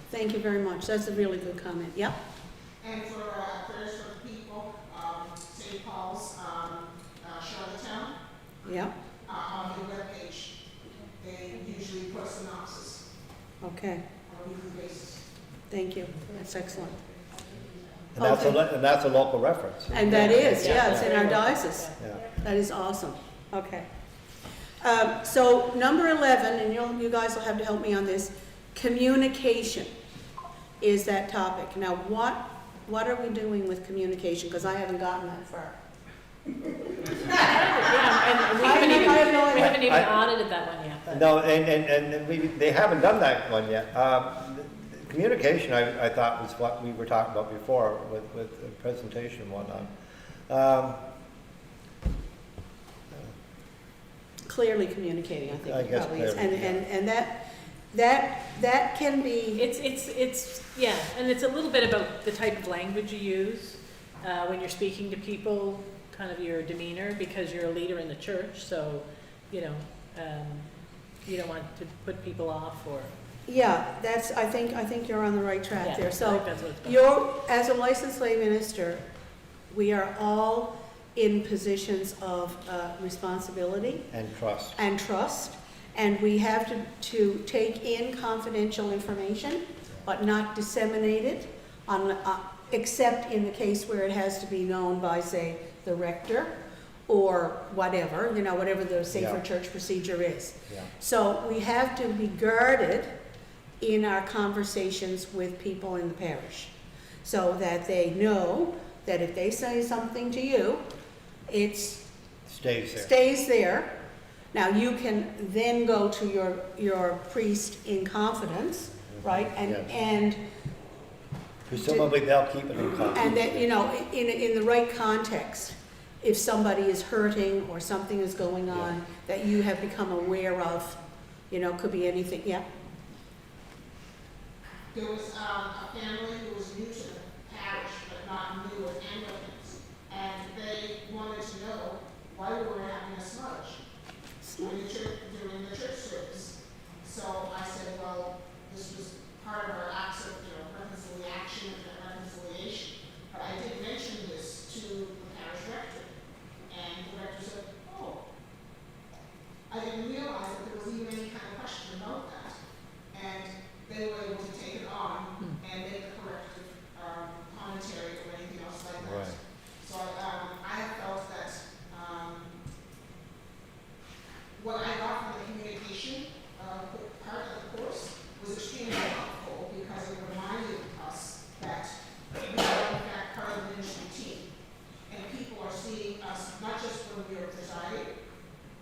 Thank you very much. That's a really good comment. Yep. And for prayers for the people, St. Paul's, Charlottetown, Yep. on the webpage, they usually put a synopsis Okay. on a weekly basis. Thank you. That's excellent. And that's a local reference. And that is, Yeah. it's in our diocese. Yeah. That is awesome. Okay. So number 11, and you guys will have to help me on this, communication. is that topic. Now, what are we doing with communication? Because I haven't gotten that far. Yeah, and we haven't even, I have no we haven't even idea. audited that one yet, but. No, and they haven't done that one yet. The communication, I thought, was what we were talking about before with the presentation and whatnot. Clearly communicating, I think I it guess probably is. clearly, And that can be, It's, yeah, and it's a little bit about the type of language you use, when you're speaking to people, kind of your demeanor, because you're a leader in the church, so, you know, you don't want to put people off or. yeah, I think you're on the right track Yeah, there. I So think that's what it's about. as a licensed lay minister, we are all in positions of responsibility And trust. and we have to take in confidential information, but not disseminate it, except in the case where it has to be known by, say, the rector or whatever, whatever the safer Yeah. church procedure is. Yeah. So we have to be guarded in our conversations with people in the parish, so that they know that if they say something to you, it Stays there. stays there. Now, you can then go to your priest in confidence, right? Yes. And Presumably, they'll keep it in confidence. and that, in the right context, if somebody is hurting or something is going on that you have become aware of, could be anything, yeah? There was a family who was new to the parish, but not new with Anglicans, and they wanted to know why we were having a smudge during the church service. So I said, well, this was part of our acts of reconciliation. But I did mention this to the parish rector, and the rector said, oh, I didn't realize that there was even any kind of question about that. And they were able to take it on and make a corrective commentary or anything else like that. Right. So I have felt that what I got from the communication part of the course was extremely helpful, because it reminded us that we are in fact part of the ministry team. And people are seeing us not just when we are presiding,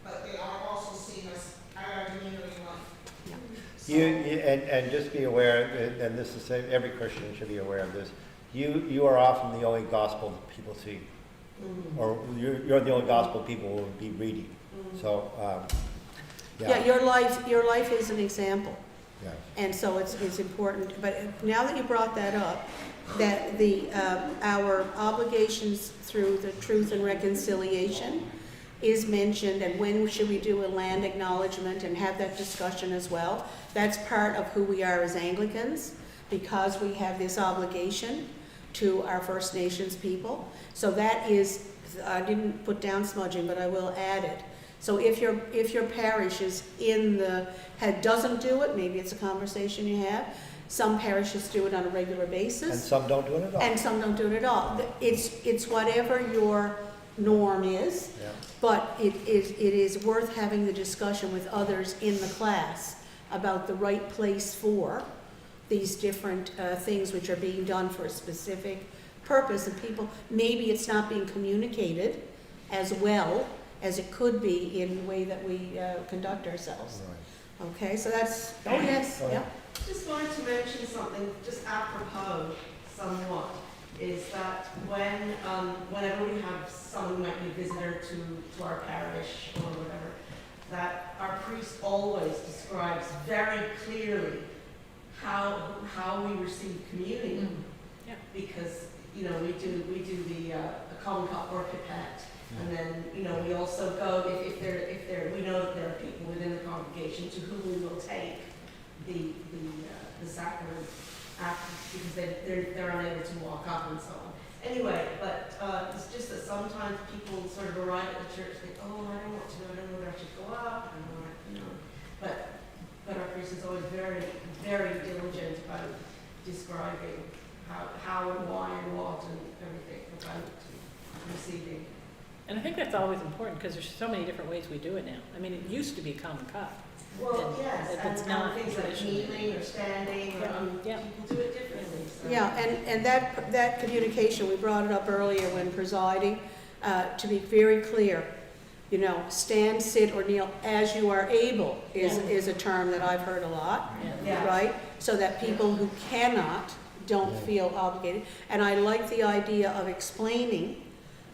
but they are also seeing us at our demeanor in life. So, And just be aware, and this is the same, every Christian should be aware of this. You are often the only gospel that people see, or you're the only gospel people will be reading. So, Yeah, your life is an example. Yeah. And so it's important, but now that you brought that up, that our obligations through the Truth and Reconciliation is mentioned, and when should we do a land acknowledgement and have that discussion as well. That's part of who we are as Anglicans, because we have this obligation to our First Nations people. So that is, I didn't put down smudging, but I will add it. So if your parish is doesn't do it, maybe it's a conversation you have. Some parishes do it on a regular basis. And some don't do it at all. And some don't do it at all. It's whatever your norm is, Yeah. but it is worth having the discussion with others in the class about the right place for these different things which are being done for a specific purpose. And people, maybe it's not being communicated as well as it could be in the way that we conduct ourselves. Right. Okay, so that's, oh yes, Go yeah. ahead. Just wanted to mention something, just apropos somewhat, is that whenever we have someone who might be a visitor to our parish or whatever, that our priest always describes very clearly how we receive communion. Yeah. Because, we do the common cup or pipette. And then, we also go, if we know that there are people within the congregation to whom we will take the sacrament after, because they're unable to walk up and so on. Anyway, but it's just that sometimes people sort of arrive at the church and think, oh, I don't know whether I should go up, I don't know, But our priest is always very, very diligent about describing how and why and what and everything about receiving. And I think that's always important, because there's so many different ways we do it now. I mean, it used to be common cup. Well, And yes, if and it's not things like traditional. kneeling or standing, Yeah. people do it differently, so. Yeah, and that communication, we brought it up earlier when presiding, to be very clear, you know, stand, sit, or kneel as you are able is a term that I've heard a lot, Yeah. right? So that people who cannot don't feel obligated. And I like the idea of explaining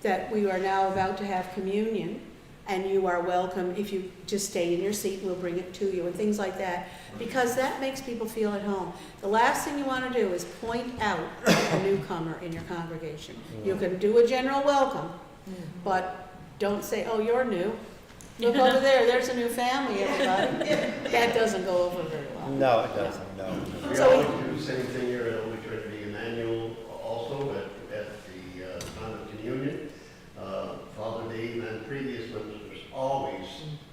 that we are now about to have communion, and you are welcome if you just stay in your seat, we'll bring it to you, and things like that, because that makes people feel at home. The last thing you want to do is point out a newcomer in your congregation. You can do a general welcome, but don't say, oh, you're new. Look over there, there's a new family, everybody. That doesn't go over very well. No, it doesn't, no. We So always do the same thing here, and we try to be an annual also at the time of communion. Father Dave and previous ministers always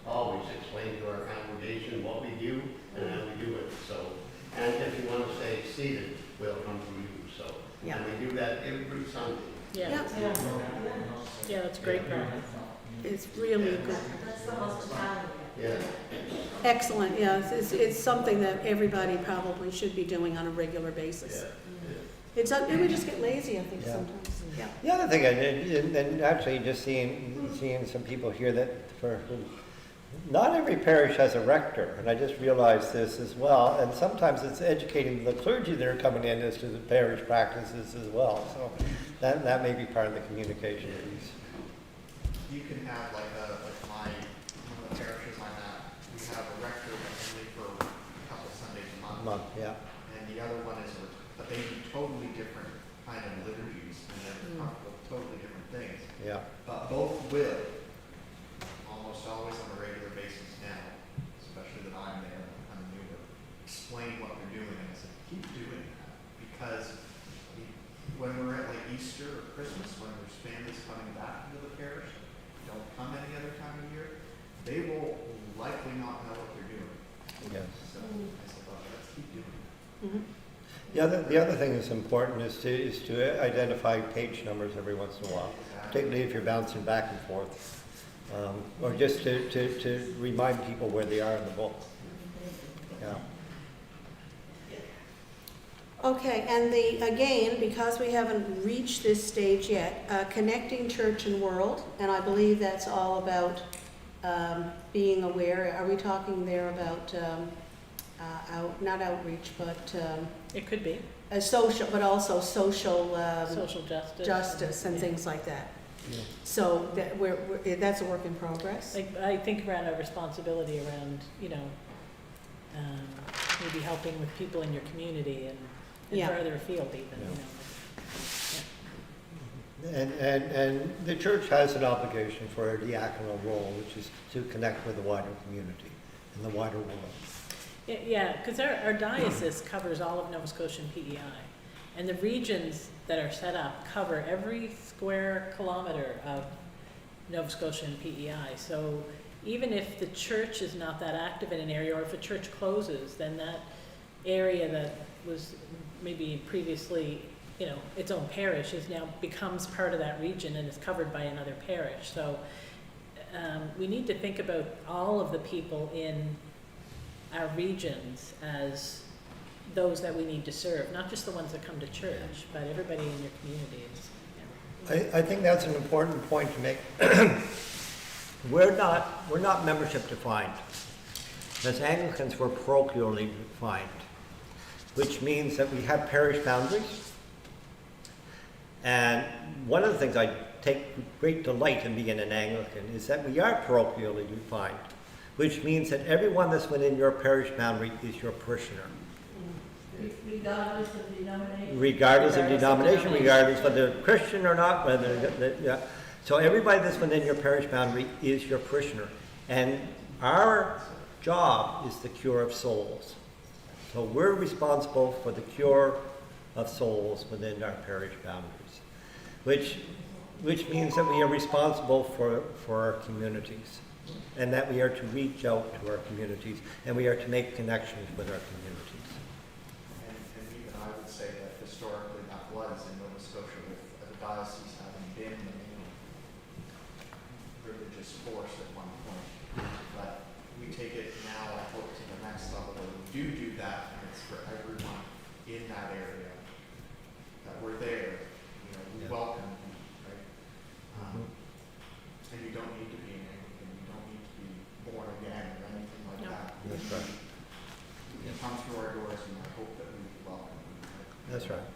explain to our congregation what we do and how we do it. So, and if you want to stay seated, we'll come to you. So, Yeah. and we do that every Sunday. Yeah, yeah, that's great practice. It's really good. That's the hospitality. Yeah. Excellent, yeah, it's something that everybody probably should be doing on a regular basis. It's, we just get lazy, I think, Yeah. sometimes, yeah. The other thing, and actually just seeing some people here that not every parish has a rector, and I just realized this as well, and sometimes it's educating the clergy that are coming in as to the parish practices as well, so that may be part of the communication piece. You can have like one of the parishes I'm at, we have a rector that's only for a couple Sundays a month. Yeah. And the other one is, but they do totally different kind of liturgies, and they're comfortable with totally different things. Yeah. But both will, almost always on a regular basis now, especially that I'm there, I'm newer, explain what they're doing, and I said, keep doing that, because when we're at like Easter or Christmas, when there's families coming back into the parish, don't come any other time of year, they will likely not know what they're doing. Yes. So I said, well, let's keep doing it. The other thing that's important is to identify page numbers every once in a while, particularly if you're bouncing back and forth, or just to remind people where they are in the book. Yeah. Okay, and again, because we haven't reached this stage yet, connecting church and world, and I believe that's all about being aware. Are we talking there about not outreach, but It could be, social, but also social social justice. justice and Yeah. things like that. Yeah. So that that's a work in progress. I think around our responsibility around, you know, maybe helping with people in your community and Yeah. further afield even, you know. And the church has an obligation for a diaconal role, which is to connect with the wider community and the wider world. Yeah, because our diocese covers all of Nova Scotia and PEI. And the regions that are set up cover every square kilometer of Nova Scotia and PEI. So even if the church is not that active in an area, or if a church closes, then that area that was maybe previously, you know, its own parish is now becomes part of that region and is covered by another parish. So we need to think about all of the people in our regions as those that we need to serve, not just the ones that come to church, but everybody in your communities. Yeah. I think that's an important point to make. We're not membership defined. As Anglicans, we're parochially defined, which means that we have parish boundaries. And one of the things I take great delight in being an Anglican is that we are parochially defined, which means that everyone that's within your parish boundary is your parishioner. Regardless of denomination. Regardless of denomination, regardless whether they're Christian or not, yeah. So everybody that's within your parish boundary is your parishioner. And our job is the cure of souls. So we're responsible for the cure of souls within our parish boundaries, which means that we are responsible for our communities, and that we are to reach out to our communities, and we are to make connections with our communities. And even I would say that historically that was in Nova Scotia, with the diocese having been the main religious force at one point. But we take it now, I hope do that, and it's for everyone in that area, that we're there, you know, we Yeah. welcome you, right? And you don't need to be an Anglican, you don't need to be born again or anything like No. that. That's right. You can come through our doors, and I hope that we welcome you, right? That's right.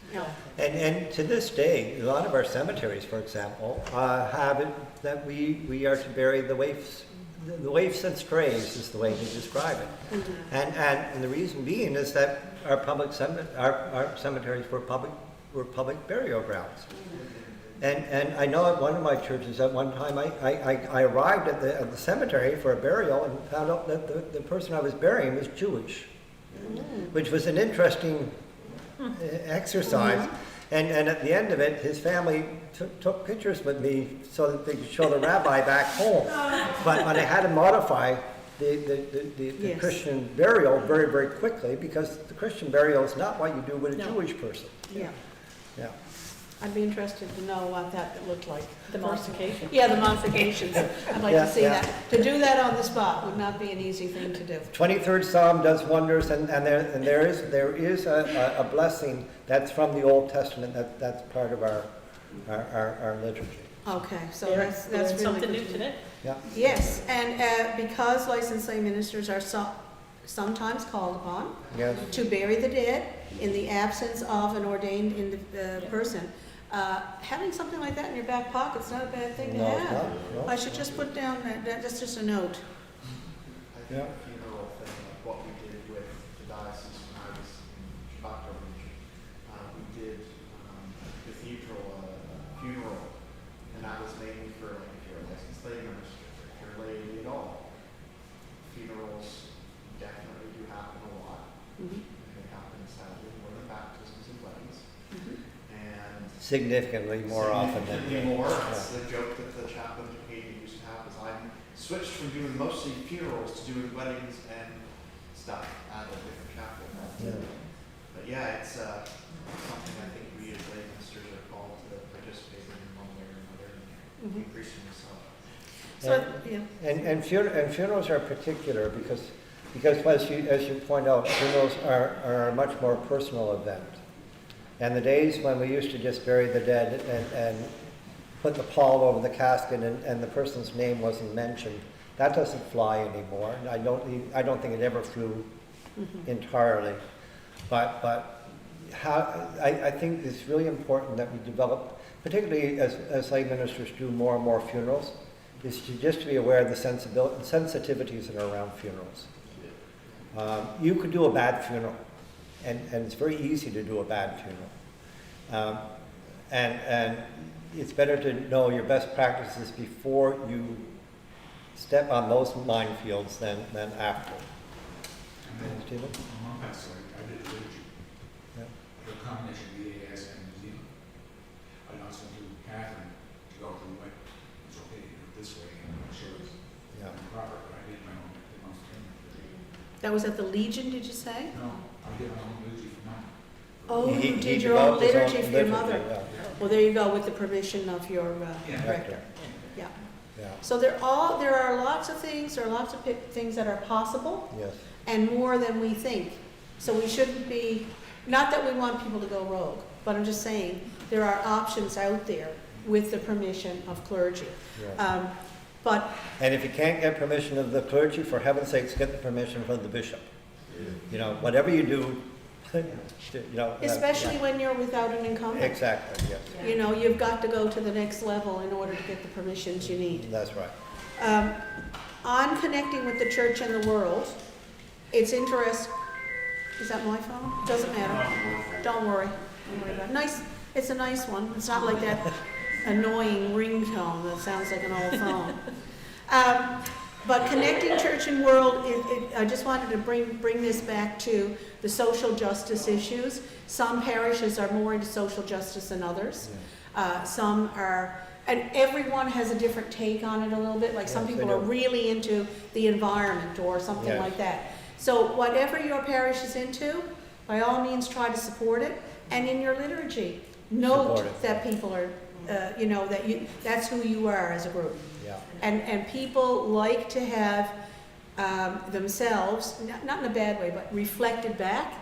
Exactly. And to this day, a lot of our cemeteries, for example, have it that we are to bury the waifs. The waifs and strays is the way they describe it. And the reason being is that our our cemeteries were public burial grounds. And I know at one of my churches at one time I arrived at the cemetery for a burial and found out that the person I was burying was Jewish, which was an interesting exercise. And at the end of it, his family took pictures with me so that they could show the rabbi back home. But I had to modify the Yes. Christian burial very, very quickly, because the Christian burial is not what you do with a No. Jewish person. Yeah, Yeah. I'd be interested to know what that looked like. The modification. Yeah, the modifications. I'd like Yeah, to see yeah. that. To do that on the spot would not be an easy thing to do. 23rd Psalm does wonders, and there is a blessing that's from the Old Testament that's part of our liturgy. Okay, so Learn- that's learn really something good new to know. today. Yeah. Yes, and because licensed lay ministers are sometimes called upon Yes. to bury the dead in the absence of an ordained person, having something like that in your back pocket is not a bad thing to No, it's have. not, no. I should just put down that's just a note. I think Yeah. the funeral thing, like what we did with the diocese when I was in Chicago region, we did cathedral funeral, and that was mainly for like if you're a licensed lay minister, if you're laity at all. Funerals definitely do happen a lot. Mhm. They happen sadly more than baptisms and weddings, Mhm. and Significantly more often than. significantly more. Yeah. It's the joke that the chaplain to Katie used to have is I switched from doing mostly funerals to doing weddings and stuff at a different chapel. Yeah. But yeah, it's something I think we as lay ministers are called to participate in one way or another, Mhm. increasingly so. So, yeah. And funerals are particular because as you point out, funerals are a much more personal event. And the days when we used to just bury the dead and put the pall over the casket and the person's name wasn't mentioned, that doesn't fly anymore. And I don't think it ever flew entirely. But I think it's really important that we develop, particularly as lay ministers do more and more funerals, is to be aware of the sensitivities that are around funerals. You could do a bad funeral, and it's very easy to do a bad funeral. And it's better to know your best practices before you step on those minefields than after. Stephen? My mom passed away, I did liturgy. Yeah. The combination of the AS and museum. I also went to Catherine to go through what it's okay to do it this way and make sure it's Yeah. proper, but I did my own thing. That was at the Legion, did you say? No, I did my own liturgy for mine. Oh, He you did your own developed his own liturgy for your liturgy, mother. yeah. Well, there you go, with the permission of your Yeah. rector. Yeah. Yeah, So there are lots of things, things that are possible yes. and more than we think. So we shouldn't be, not that we want people to go rogue, but I'm just saying, there are options out there with the permission of clergy. Yeah. But, And if you can't get permission of the clergy, for heaven's sakes, get the permission from the bishop. You know, whatever you do, you know. especially when you're without an incumbent, Exactly, yes. you know, you've got to go to the next level in order to get the permissions you need. That's right. On connecting with the church and the world, it's interesting. Is that my phone? Doesn't matter. Don't worry. Don't worry about it. Nice. It's a nice one. It's not like that annoying ringtone that sounds like an old phone. But connecting church and world, I just wanted to bring this back to the social justice issues. Some parishes are more into social justice than others. Some are, and everyone has a different take on it a little bit. Like some Yes, they people are do. really into the environment or something Yes. like that. So whatever your parish is into, by all means try to support it. And in your liturgy, note Support it. that people are, you know, that's who you are as a group. Yeah. And people like to have themselves, not in a bad way, but reflected back.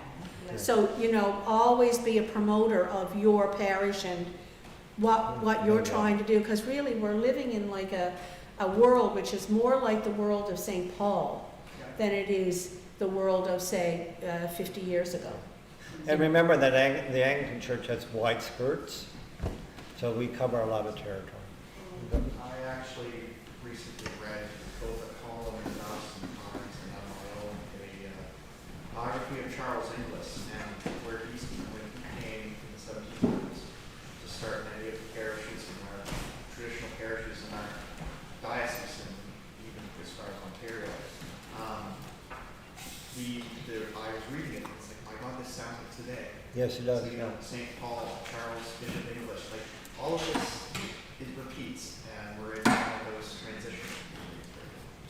So, you know, always be a promoter of your parish and what you're trying to do, because really we're living in like a world which is more like the world of St. Paul than it is the world of, say, 50 years ago. And remember that the Anglican Church has wide skirts, so we cover a lot of territory. I actually recently read both a column in the Boston Times and on my own a biography of Charles Inglis and where he, when he came in the 1700s to start many of the parishes in our traditional parishes in our diocese and even as far as Ontario. I was reading it and it's like, my God, this sounds like today. Yes, it does. So, you know, St. Paul, Charles, Bishop English, like all of this, it repeats, and we're in one of those transitions.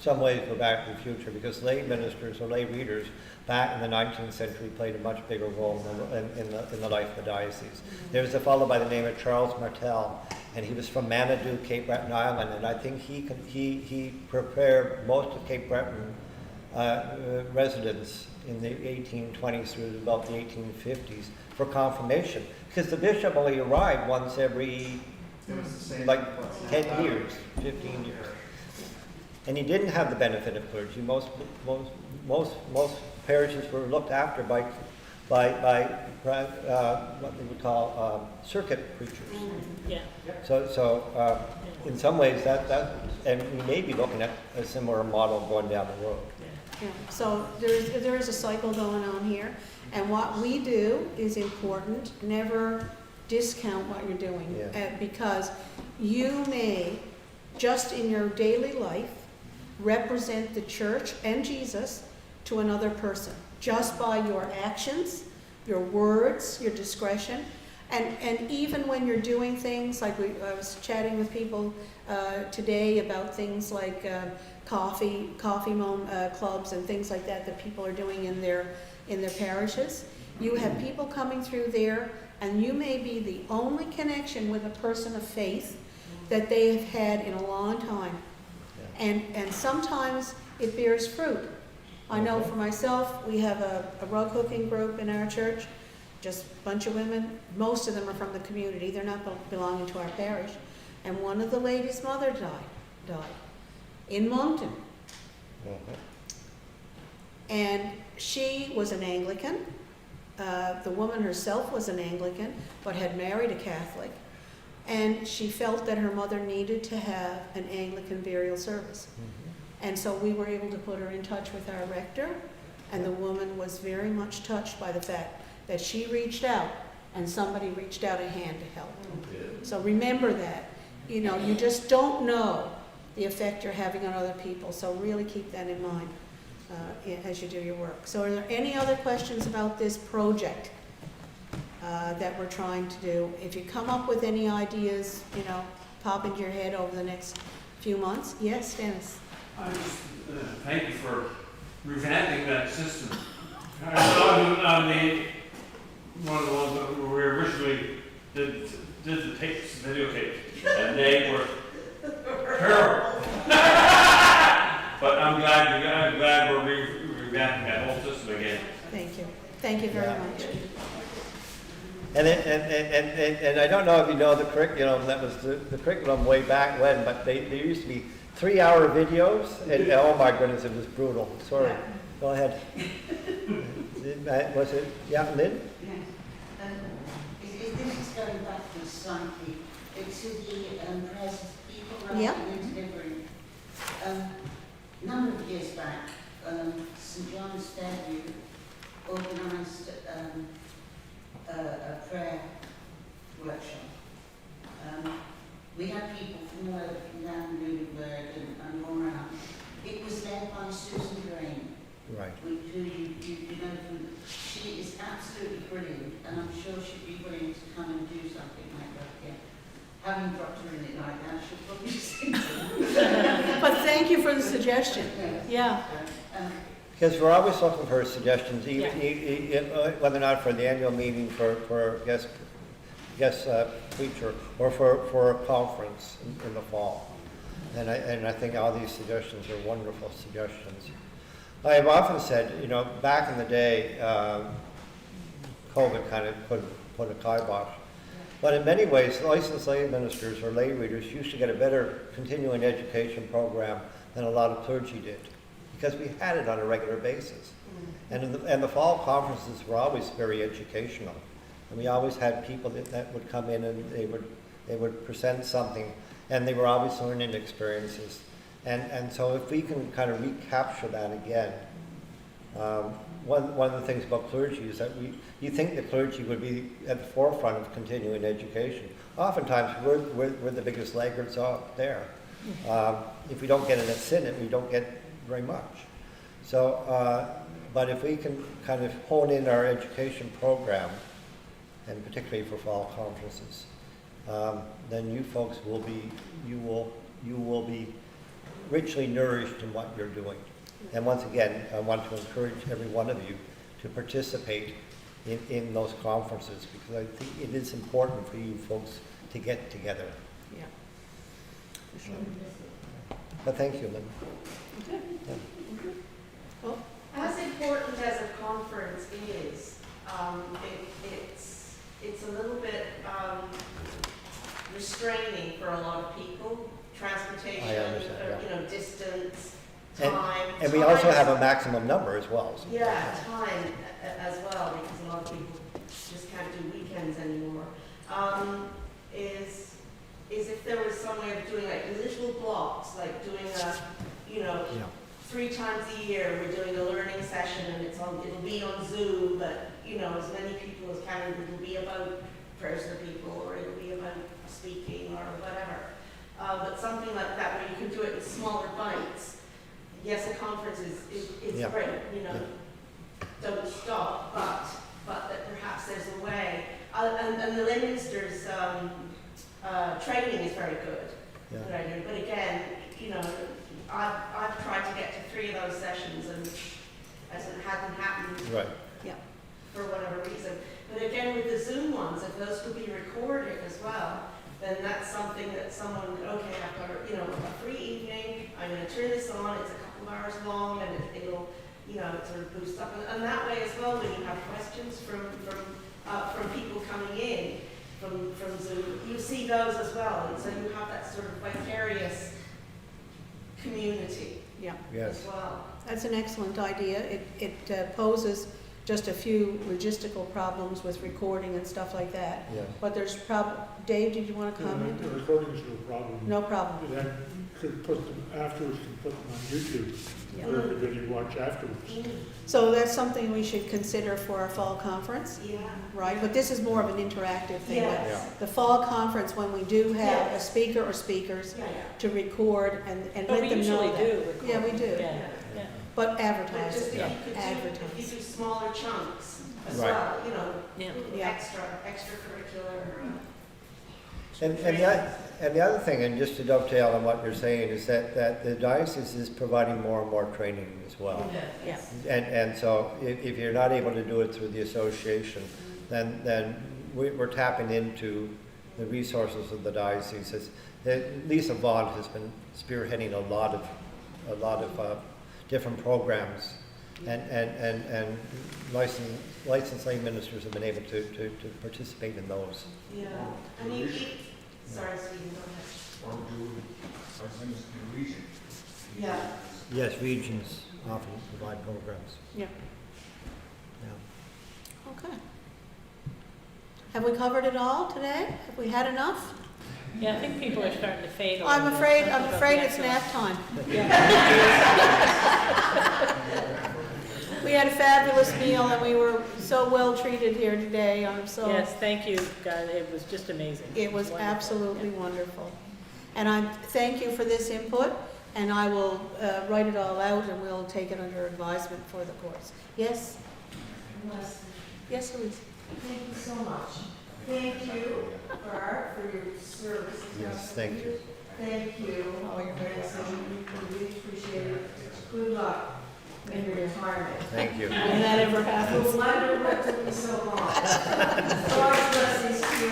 Some ways go back to the future because lay ministers or lay readers back in the 19th century played a much bigger role in the life of the diocese. There was a fellow by the name of Charles Martel, and he was from Manitou, Cape Breton Island, and I think he prepared most of Cape Breton residents in the 1820s through about the 1850s for confirmation, because the bishop only arrived once every It was the same. like 10 years, 15 years. And he didn't have the benefit of clergy. Most parishes were looked after by what they would call circuit preachers. Yeah. So in some ways and we may be looking at a similar model going down the road. Yeah. So there is a cycle going on here, and what we do is important. Never discount what you're doing, because you may, just in your daily life, represent the church and Jesus to another person, just by your actions, your words, your discretion, and even when you're doing things like I was chatting with people today about things like coffee clubs and things like that people are doing in their parishes. You have people coming through there, and you may be the only connection with a person of faith that they have had in a long time. And sometimes it bears fruit. I know for myself, we have a rug hooking group in our church, just a bunch of women. Most of them are from the community. They're not belonging to our parish. And one of the ladies' mother died in Moncton. And she was an Anglican. The woman herself was an Anglican, but had married a Catholic. And she felt that her mother needed to have an Anglican burial service. And so we were able to put her in touch with our rector, and the woman was very much touched by the fact that she reached out, and somebody reached out a hand to help. So remember that. You know, you just don't know the effect you're having on other people, so really keep that in mind as you do your work. So are there any other questions about this project that we're trying to do? If you come up with any ideas, you know, pop into your head over the next few months. Yes, Dennis? Thank you for revamping that system. I saw one of the ones that we originally did the tapes, videotapes, and they were terrible. But I'm glad we're revamping that whole system again. Thank you. Thank you very much. And I don't know if you know the curriculum, that was the curriculum way back when, but there used to be 3-hour videos, and oh my goodness, it was brutal. Sorry. Go ahead. Was it, Lynn? This is going backwards slightly to the present people rather than delivering. A number of years back, St. John's Fairview organised a prayer workshop. We had people from all over, from down Lunenburg and all around. It was led by Susan Drain. Right. Who you know from, she is absolutely brilliant, and I'm sure she'd be willing to come and do something like that again. Having dropped her in it like that, she'll probably sing it. But thank you for the suggestion. Yeah. Because we're always looking for suggestions, whether or not for the annual meeting, for guest preacher, or for a conference in the fall. And I think all these suggestions are wonderful suggestions. I've often said, you know, back in the day, COVID kind of put a kibosh. But in many ways, licensed lay ministers or lay readers used to get a better continuing education program than a lot of clergy did, because we had it on a regular basis. And the fall conferences were always very educational. And we always had people that would come in and they would present something, and they were always learning experiences. And so if we can kind of recapture that again, one of the things about clergy is that you think the clergy would be at the forefront of continuing education. Oftentimes we're the biggest laggards out there. If we don't get in a synod, we don't get very much. So, but if we can kind of hone in our education program, and particularly for fall conferences, then you folks will be, you will be richly nourished in what you're doing. And once again, I want to encourage every one of you to participate in those conferences, because I think it is important for you folks to get together. Yeah. For sure. But thank you, Lynn. Okay. Yeah. Well, As important as a conference is, it's a little bit restraining for a lot of people. Transportation, I understand, yeah. you know, distance, And, time. and we also have a maximum number as well. So. Yeah, time as well, because a lot of people just can't do weekends anymore. Is if there was some way of doing like little blocks, like doing a, you know, Yeah. 3 times a year we're doing a learning session, and it'll be on Zoom, but you know, as many people as can. It'll be about prayers for people, or it'll be about speaking, or whatever. But something like that where you can do it in smaller bites. Yes, a conference is Yeah. great, you know, don't stop, but that perhaps there's a way. And the lay ministers' training is very good. Yeah. That I do. But again, you know, I've tried to get to 3 of those sessions, and it hasn't happened Right. yeah. for whatever reason. But again, with the Zoom ones, if those could be recorded as well, then that's something that someone, okay, I've got a, you know, a free evening, I'm going to turn this on, it's a couple of hours long, and it'll, you know, sort of boost up. And that way as well, when you have questions from people coming in from Zoom, you see those as well. And so you have that sort of vicarious community Yeah. Yes. as well. That's an excellent idea. It poses just a few logistical problems with recording and stuff like that. Yeah. But there's Dave, did you want to comment? The recording is no problem. No problem. Then could put them afterwards, can put them on YouTube Yeah. for everybody to watch afterwards. So that's something we should consider for our fall conference, Yeah. right? But this is more of an interactive thing. Yes. Yeah. The fall conference, when we do have a Yes. speaker or speakers Yeah, yeah. to record and But let we them know usually that. do record. Yeah, we do. Yeah, yeah. But But advertise just it, if you could advertise. if you do smaller chunks as Right. well, you know, Yeah. Yeah. extracurricular. And the other thing, and just to dovetail on what you're saying, is that the diocese is providing more and more training as well. Yeah. And so if you're not able to do it through the association, then we're tapping into the resources of the diocese. Lisa Vaughn has been spearheading a lot of different programs, and licensed lay ministers have been able to participate in those. Yeah, I mean, sorry, Stephen, go ahead. Or do, like, in the region. Yeah. Yes, regions often provide programs. Yeah. Yeah. Okay. Have we covered it all today? Have we had enough? Yeah, I think people are starting to fade a little I'm bit. afraid it's nap time. We had a fabulous meal and we were so well treated here today. Yes, thank you, guys. It was just amazing. It was Wonderful. absolutely wonderful. And I thank you for this input, and I will write it all out and we'll take it under advisement for the course. Yes? Yes, Louise? Thank you so much. Thank you for your service. Yes, thank you. Thank you. Oh, you're very welcome. We really appreciate it. Good luck in your retirement. Thank you. When that ever happens. We'll wonder what took you so long. God's blessings to you.